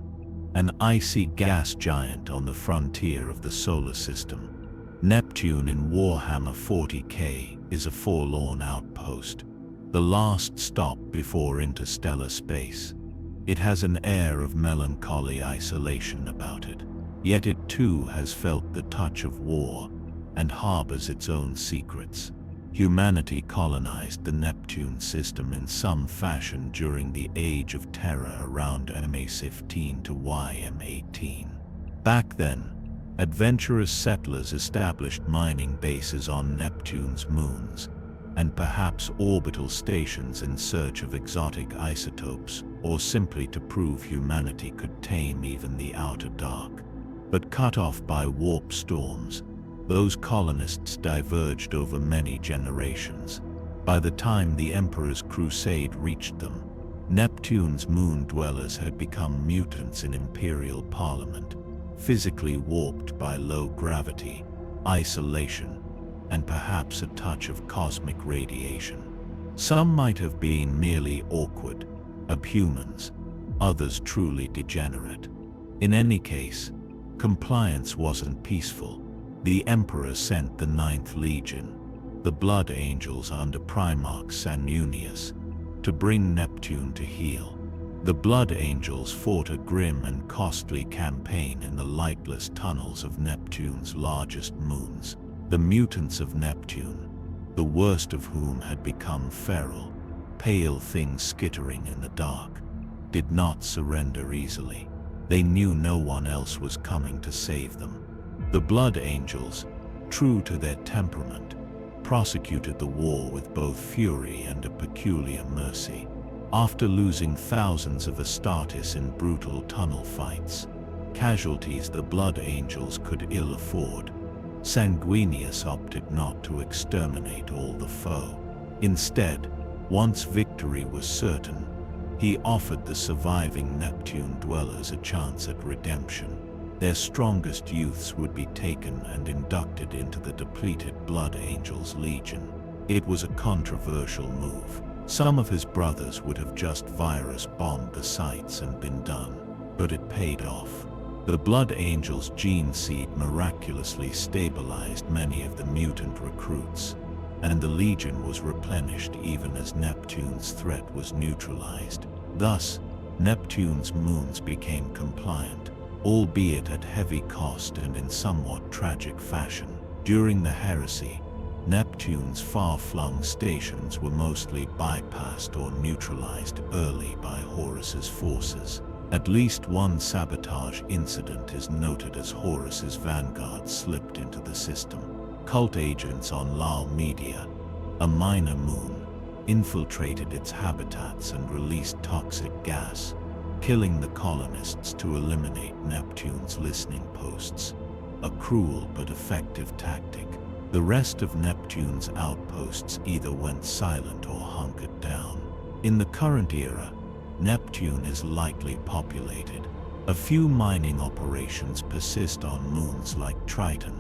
An icy gas giant on the frontier of the solar system. Neptune in Warhammer 40K is a forlorn outpost, the last stop before interstellar space. It has an air of melancholy isolation about it, yet it too has felt the touch of war and harbors its own secrets. Humanity colonized the Neptune system in some fashion during the Age of Terra around MA15 to YM18. Back then, adventurous settlers established mining bases on Neptune's moons, and perhaps orbital stations in search of exotic isotopes, or simply to prove humanity could tame even the outer dark. But cut off by warp storms, those colonists diverged over many generations. By the time the Emperor's crusade reached them, Neptune's moon dwellers had become mutants in Imperial Parliament, physically warped by low gravity, isolation, and perhaps a touch of cosmic radiation. Some might have been merely awkward, abhumans, others truly degenerate. In any case, compliance wasn't peaceful. The Emperor sent the 9th Legion, the Blood Angels under Primarch Sanunius, to bring Neptune to heel. The Blood Angels fought a grim and costly campaign in the lightless tunnels of Neptune's largest moons. The mutants of Neptune, the worst of whom had become feral, pale things skittering in the dark, did not surrender easily. They knew no one else was coming to save them. The Blood Angels, true to their temperament, prosecuted the war with both fury and a peculiar mercy. After losing thousands of Astartes in brutal tunnel fights, casualties the Blood Angels could ill afford, Sanguinius opted not to exterminate all the foe. Instead, once victory was certain, he offered the surviving Neptune dwellers a chance at redemption. Their strongest youths would be taken and inducted into the depleted Blood Angels Legion. It was a controversial move. Some of his brothers would have just virus-bombed the sites and been done, but it paid off. The Blood Angels' gene seed miraculously stabilized many of the mutant recruits, and the Legion was replenished even as Neptune's threat was neutralized. Thus, Neptune's moons became compliant, albeit at heavy cost and in somewhat tragic fashion. During the heresy, Neptune's far-flung stations were mostly bypassed or neutralized early by Horus's forces. At least one sabotage incident is noted as Horus's vanguard slipped into the system. Cult agents on Lao Media, a minor moon, infiltrated its habitats and released toxic gas, killing the colonists to eliminate Neptune's listening posts. A cruel but effective tactic. The rest of Neptune's outposts either went silent or hunkered down. In the current era, Neptune is lightly populated. A few mining operations persist on moons like Triton,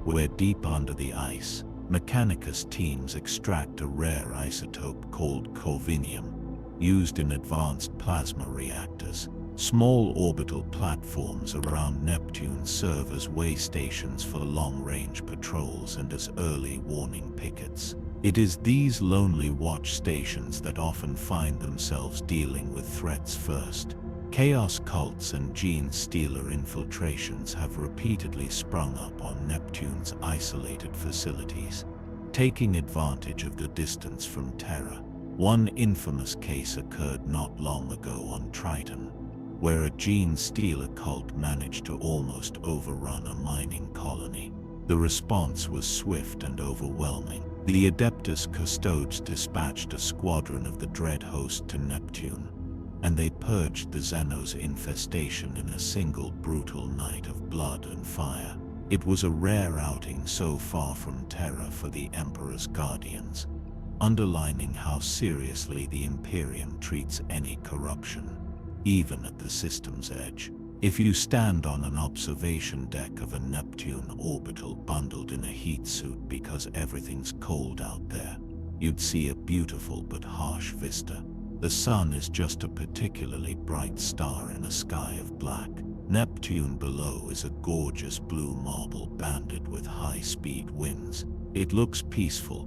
where deep under the ice, Mechanicus teams extract a rare isotope called corvinium, used in advanced plasma reactors. Small orbital platforms around Neptune serve as way stations for long-range patrols and as early warning pickets. It is these lonely watch stations that often find themselves dealing with threats first. Chaos cults and gene stealer infiltrations have repeatedly sprung up on Neptune's isolated facilities, taking advantage of the distance from Terra. One infamous case occurred not long ago on Triton, where a gene stealer cult managed to almost overrun a mining colony. The response was swift and overwhelming. The Adeptus Custodes dispatched a squadron of the dread host to Neptune, and they purged the Xenos' infestation in a single brutal night of blood and fire. It was a rare outing so far from Terra for the Emperor's Guardians, underlining how seriously the Imperium treats any corruption, even at the system's edge. If you stand on an observation deck of a Neptune orbital bundled in a heat suit because everything's cold out there, you'd see a beautiful but harsh vista. The sun is just a particularly bright star in a sky of black. Neptune below is a gorgeous blue marble banded with high-speed winds. It looks peaceful,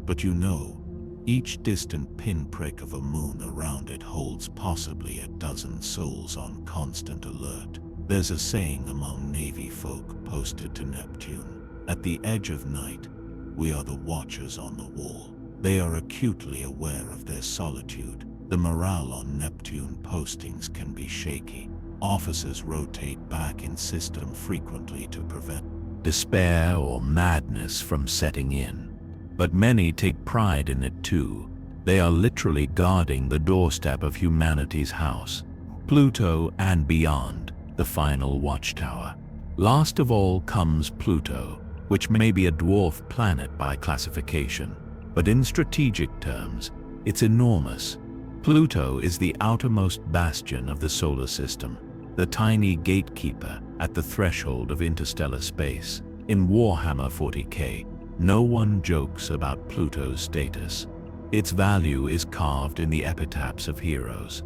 but you know, each distant pinprick of a moon around it holds possibly a dozen souls on constant alert. There's a saying among Navy folk posted to Neptune: at the edge of night, we are the watchers on the wall. They are acutely aware of their solitude. The morale on Neptune postings can be shaky. Officers rotate back in system frequently to prevent despair or madness from setting in. But many take pride in it too. They are literally guarding the doorstep of humanity's house, Pluto and beyond, the final watchtower. Last of all comes Pluto, which may be a dwarf planet by classification, but in strategic terms, it's enormous. Pluto is the outermost bastion of the solar system, the tiny gatekeeper at the threshold of interstellar space. In Warhammer 40K, no one jokes about Pluto's status. Its value is carved in the epitaphs of heroes.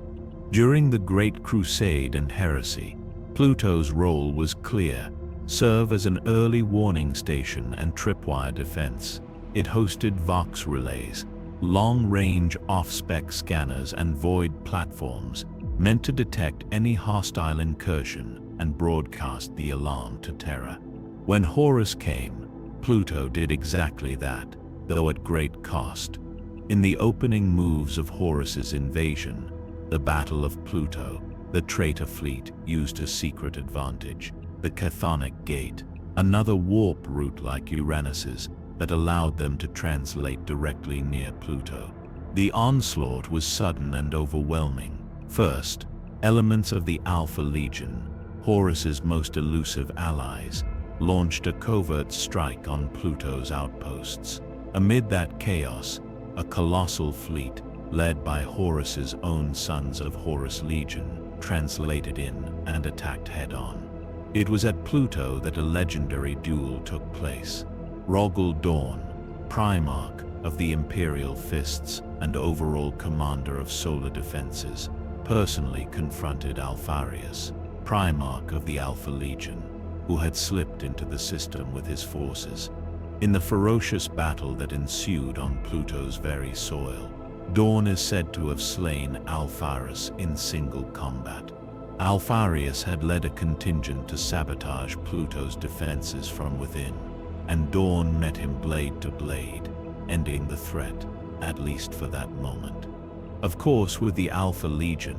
During the Great Crusade and Heresy, Pluto's role was clear: serve as an early warning station and tripwire defense. It hosted Vox relays, long-range off-spec scanners and void platforms meant to detect any hostile incursion and broadcast the alarm to Terra. When Horus came, Pluto did exactly that, though at great cost. In the opening moves of Horus's invasion, the Battle of Pluto, the traitor fleet used a secret advantage: the Chthonic Gate, another warp route like Uranus's that allowed them to translate directly near Pluto. The onslaught was sudden and overwhelming. First, elements of the Alpha Legion, Horus's most elusive allies, launched a covert strike on Pluto's outposts. Amid that chaos, a colossal fleet, led by Horus's own Sons of Horus Legion, translated in and attacked head-on. It was at Pluto that a legendary duel took place. Rogel Dawn, Primarch of the Imperial Fists and overall commander of solar defenses, personally confronted Alpharius, Primarch of the Alpha Legion, who had slipped into the system with his forces. In the ferocious battle that ensued on Pluto's very soil, Dawn is said to have slain Alpharius in single combat. Alpharius had led a contingent to sabotage Pluto's defenses from within, and Dawn met him blade to blade, ending the threat, at least for that moment. Of course, with the Alpha Legion,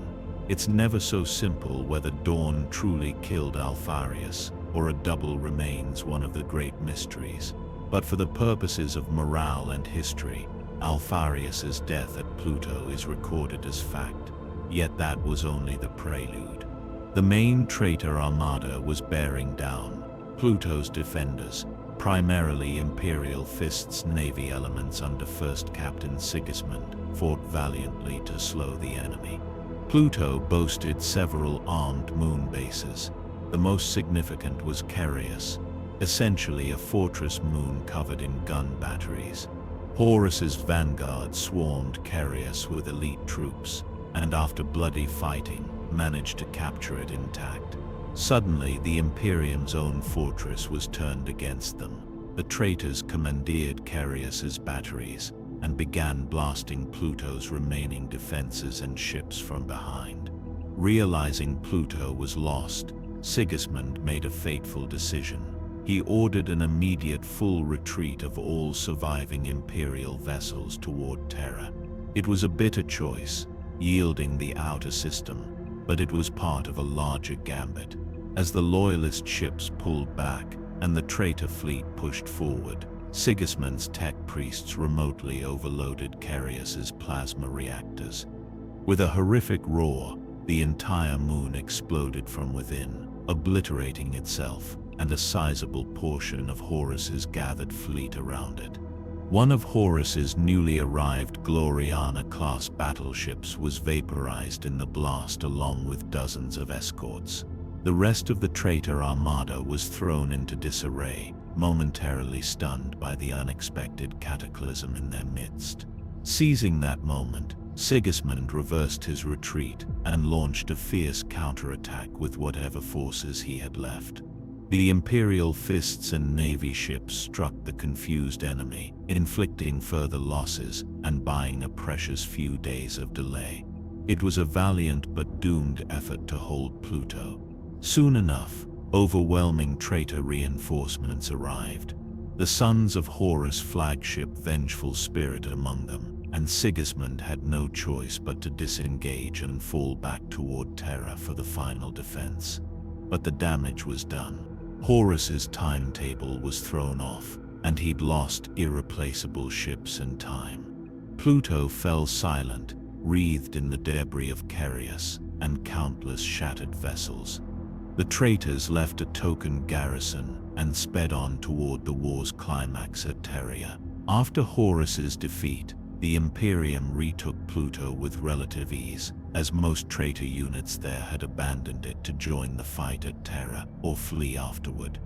it's never so simple whether Dawn truly killed Alpharius or a double remains one of the great mysteries. But for the purposes of morale and history, Alpharius's death at Pluto is recorded as fact. Yet that was only the prelude. The main traitor armada was bearing down. Pluto's defenders, primarily Imperial Fist's navy elements under First Captain Sigismund, fought valiantly to slow the enemy. Pluto boasted several armed moon bases. The most significant was Carius, essentially a fortress moon covered in gun batteries. Horus's vanguard swarmed Carius with elite troops, and after bloody fighting, managed to capture it intact. Suddenly, the Imperium's own fortress was turned against them. The traitors commandeered Carius's batteries and began blasting Pluto's remaining defenses and ships from behind. Realizing Pluto was lost, Sigismund made a fateful decision. He ordered an immediate full retreat of all surviving Imperial vessels toward Terra. It was a bitter choice, yielding the outer system, but it was part of a larger gambit. As the Loyalist ships pulled back and the traitor fleet pushed forward, Sigismund's tech priests remotely overloaded Carius's plasma reactors. With a horrific roar, the entire moon exploded from within, obliterating itself and a sizable portion of Horus's gathered fleet around it. One of Horus's newly arrived Gloriana-class battleships was vaporized in the blast along with dozens of escorts. The rest of the traitor armada was thrown into disarray, momentarily stunned by the unexpected cataclysm in their midst. Seizing that moment, Sigismund reversed his retreat and launched a fierce counterattack with whatever forces he had left. The Imperial fists and navy ships struck the confused enemy, inflicting further losses and buying a precious few days of delay. It was a valiant but doomed effort to hold Pluto. Soon enough, overwhelming traitor reinforcements arrived. The sons of Horus' flagship Vengeful Spirit among them, and Sigismund had no choice but to disengage and fall back toward Terra for the final defense. But the damage was done. Horus's timetable was thrown off, and he'd lost irreplaceable ships and time. Pluto fell silent, wreathed in the debris of Carius and countless shattered vessels. The traitors left a token garrison and sped on toward the war's climax at Terra. After Horus's defeat, the Imperium retook Pluto with relative ease, as most traitor units there had abandoned it to join the fight at Terra or flee afterward.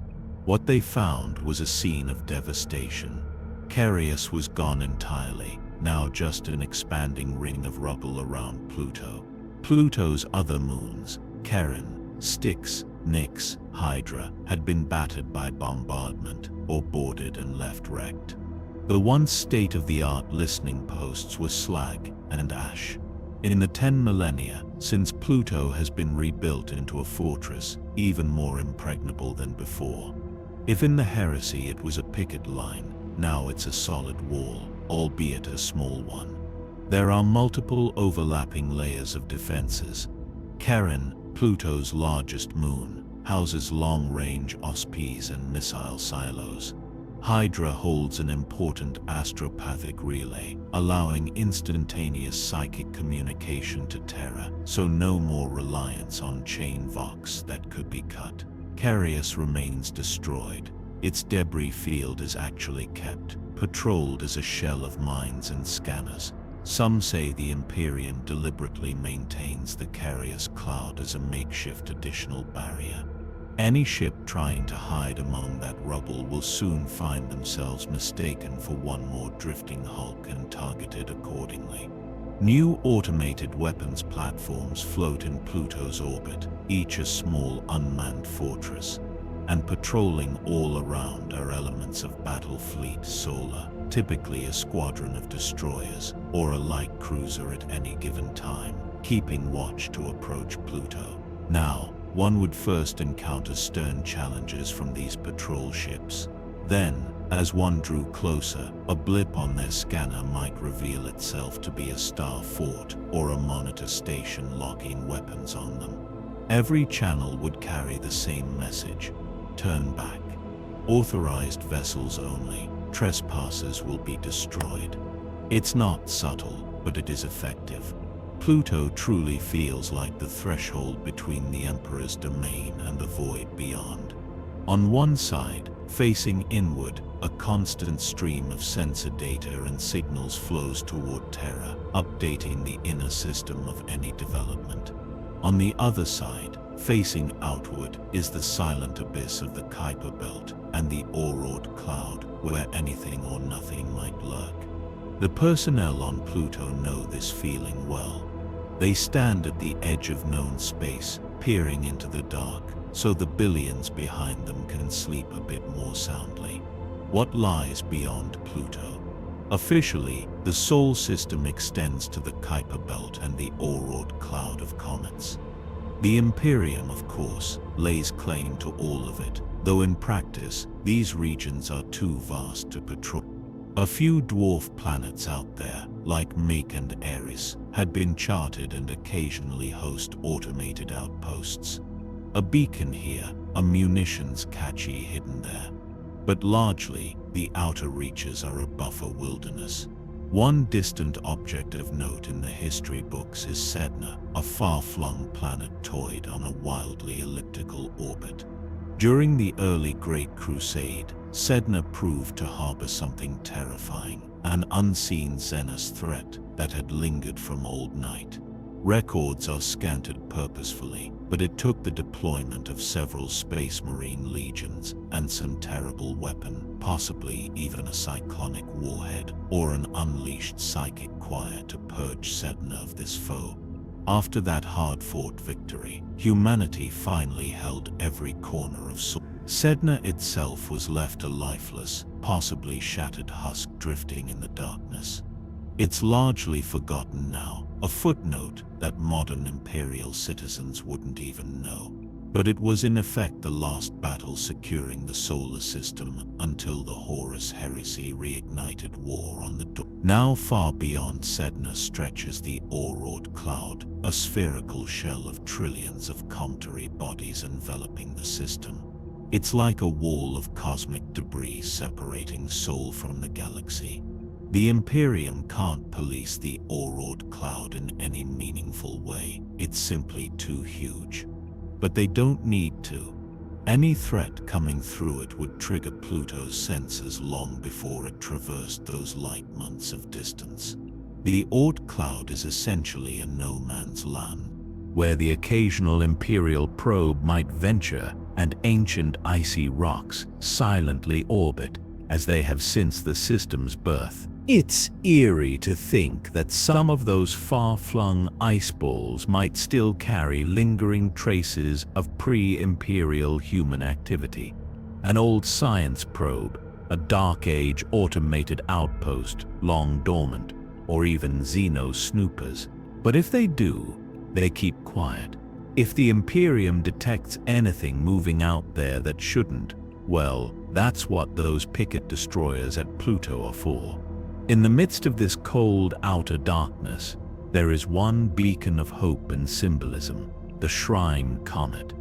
What they found was a scene of devastation. Carius was gone entirely, now just an expanding ring of rubble around Pluto. Pluto's other moons, Charon, Styx, Nyx, Hydra, had been battered by bombardment or boarded and left wrecked. The once state-of-the-art listening posts were slag and ash. In the 10 millennia since Pluto has been rebuilt into a fortress, even more impregnable than before. If in the heresy it was a picket line, now it's a solid wall, albeit a small one. There are multiple overlapping layers of defenses. Charon, Pluto's largest moon, houses long-range OSPs and missile silos. Hydra holds an important astropathic relay, allowing instantaneous psychic communication to Terra, so no more reliance on chain vox that could be cut. Carius remains destroyed. Its debris field is actually kept, patrolled as a shell of mines and scanners. Some say the Imperium deliberately maintains the Carius cloud as a makeshift additional barrier. Any ship trying to hide among that rubble will soon find themselves mistaken for one more drifting hulk and targeted accordingly. New automated weapons platforms float in Pluto's orbit, each a small unmanned fortress. And patrolling all around are elements of Battle Fleet Solar, typically a squadron of destroyers or a light cruiser at any given time, keeping watch to approach Pluto. Now, one would first encounter stern challenges from these patrol ships. Then, as one drew closer, a blip on their scanner might reveal itself to be a star fort or a monitor station locking weapons on them. Every channel would carry the same message: turn back. Authorized vessels only. Trespassers will be destroyed. It's not subtle, but it is effective. Pluto truly feels like the threshold between the Emperor's domain and the void beyond. On one side, facing inward, a constant stream of sensor data and signals flows toward Terra, updating the inner system of any development. On the other side, facing outward, is the silent abyss of the Kuiper Belt and the Oort cloud, where anything or nothing might lurk. The personnel on Pluto know this feeling well. They stand at the edge of known space, peering into the dark, so the billions behind them can sleep a bit more soundly. What lies beyond Pluto? Officially, the Sol system extends to the Kuiper Belt and the Oort cloud of comets. The Imperium, of course, lays claim to all of it, though in practice, these regions are too vast to patrol. A few dwarf planets out there, like Make and Eris, had been charted and occasionally host automated outposts. A beacon here, a munitions cache hidden there. but largely the outer reaches are a buffer wilderness. One distant object of note in the history books is Sedna, a far-flung planetoid on a wildly elliptical orbit. During the early Great Crusade, Sedna proved to harbor something terrifying, an unseen Xenos threat that had lingered from old night. Records are scanted purposefully, but it took the deployment of several Space Marine legions and some terrible weapon, possibly even a cyclonic warhead or an unleashed psychic choir, to purge Sedna of this foe. After that hard-fought victory, humanity finally held every corner of Sedna itself was left a lifeless, possibly shattered husk drifting in the darkness. It's largely forgotten now, a footnote that modern Imperial citizens wouldn't even know. But it was in effect the last battle securing the solar system until the Horus heresy reignited war on the door. Now far beyond Sedna stretches the Ore-wrought cloud, a spherical shell of trillions of cometary bodies enveloping the system. It's like a wall of cosmic debris separating Sol from the galaxy. The Imperium can't police the Ore-wrought cloud in any meaningful way, it's simply too huge. But they don't need to. Any threat coming through it would trigger Pluto's sensors long before it traversed those light months of distance. The Oort cloud is essentially a no-man's land, where the occasional Imperial probe might venture and ancient icy rocks silently orbit, as they have since the system's birth. It's eerie to think that some of those far-flung ice balls might still carry lingering traces of pre-Imperial human activity. An old science probe, a Dark Age automated outpost long dormant, or even Xeno snoopers. But if they do, they keep quiet. If the Imperium detects anything moving out there that shouldn't, well, that's what those picket destroyers at Pluto are for. In the midst of this cold outer darkness, there is one beacon of hope and symbolism, the Shrine Comet.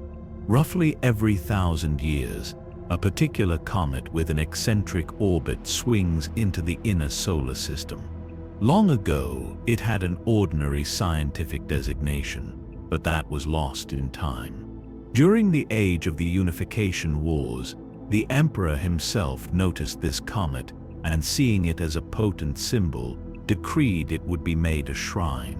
Roughly every 1,000 years, a particular comet with an eccentric orbit swings into the inner solar system. Long ago, it had an ordinary scientific designation, but that was lost in time. During the age of the Unification Wars, the Emperor himself noticed this comet and, seeing it as a potent symbol, decreed it would be made a shrine.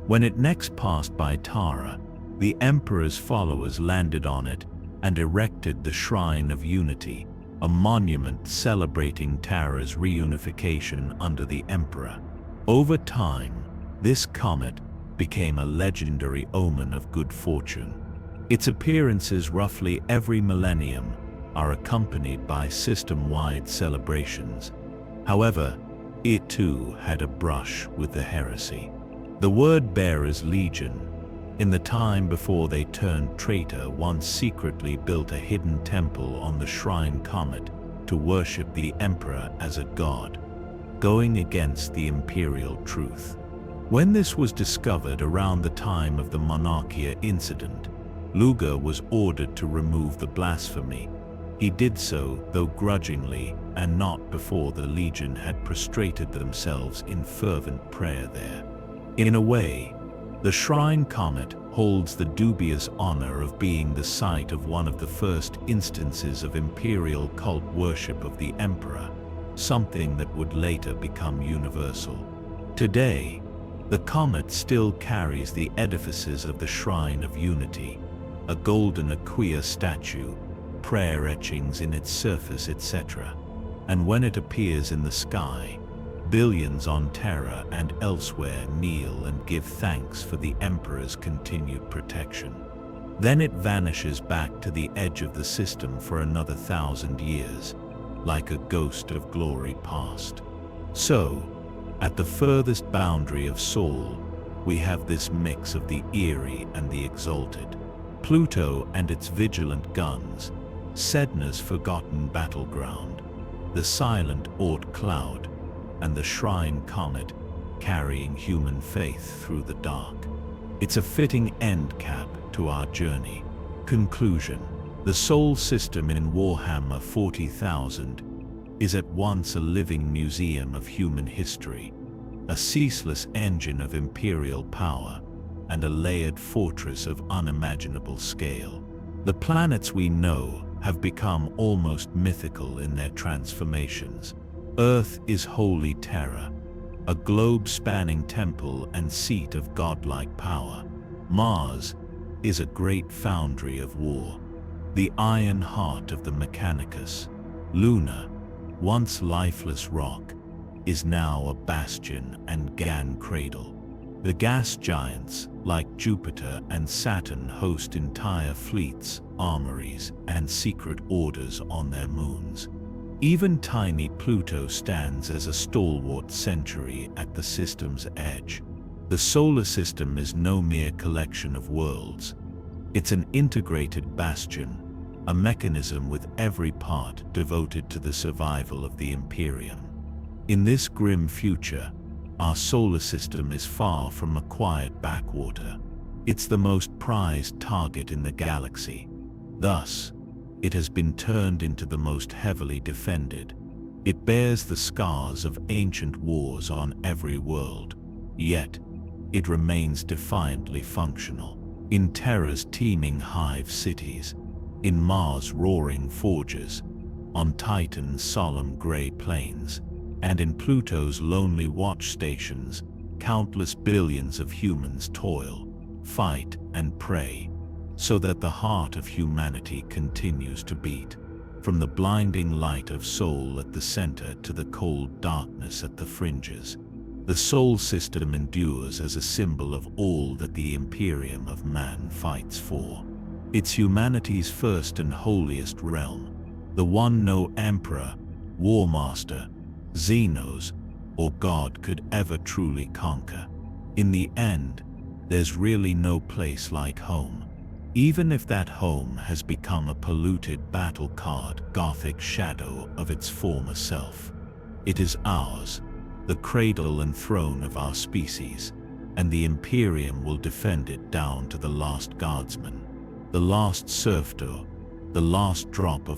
When it next passed by Terra, the Emperor's followers landed on it and erected the Shrine of Unity, a monument celebrating Terra's reunification under the Emperor. Over time, this comet became a legendary omen of good fortune. Its appearances roughly every millennium are accompanied by system-wide celebrations. However, it too had a brush with the heresy. The Word-Bearers Legion, in the time before they turned traitor, once secretly built a hidden temple on the Shrine Comet to worship the Emperor as a god, going against the Imperial truth. When this was discovered around the time of the Monarchia incident, Luger was ordered to remove the blasphemy. He did so, though grudgingly, and not before the Legion had prostrated themselves in fervent prayer there. In a way, the Shrine Comet holds the dubious honor of being the site of one of the first instances of Imperial cult worship of the Emperor, something that would later become universal. Today, the comet still carries the edifices of the Shrine of Unity, a golden Aquia statue, prayer etchings in its surface, etc. And when it appears in the sky, billions on Terra and elsewhere kneel and give thanks for the Emperor's continued protection. Then it vanishes back to the edge of the system for another 1,000 years, like a ghost of glory past. So, at the furthest boundary of Sol, we have this mix of the eerie and the exalted. Pluto and its vigilant guns, Sedna's forgotten battleground, the silent Oort cloud, and the Shrine Comet carrying human faith through the dark. It's a fitting end cap to our journey. Conclusion. The Sol system in Warhammer 40,000 is at once a living museum of human history, a ceaseless engine of imperial power, and a layered fortress of unimaginable scale. The planets we know have become almost mythical in their transformations. Earth is holy Terra, a globe-spanning temple and seat of godlike power. Mars is a great foundry of war, the iron heart of the Mechanicus. Luna, once lifeless rock, is now a bastion and Gan cradle. The gas giants, like Jupiter and Saturn, host entire fleets, armories, and secret orders on their moons. Even tiny Pluto stands as a stalwart sentry at the system's edge. The solar system is no mere collection of worlds. It's an integrated bastion, a mechanism with every part devoted to the survival of the Imperium. In this grim future, our solar system is far from a quiet backwater. It's the most prized target in the galaxy. Thus, it has been turned into the most heavily defended. It bears the scars of ancient wars on every world, yet it remains defiantly functional. In Terra's teeming hive cities, in Mars' roaring forges, on Titan's solemn gray plains, and in Pluto's lonely watch stations, countless billions of humans toil, fight, and pray, so that the heart of humanity continues to beat, from the blinding light of Sol at the center to the cold darkness at the fringes. The Sol system endures as a symbol of all that the Imperium of man fights for. It's humanity's first and holiest realm, the one no emperor, war master, Xenos, or god could ever truly conquer. In the end, there's really no place like home, even if that home has become a polluted battle-scarred Gothic shadow of its former self. It is ours, the cradle and throne of our species, and the Imperium will defend it down to the last guardsman, the last serfdom, the last drop of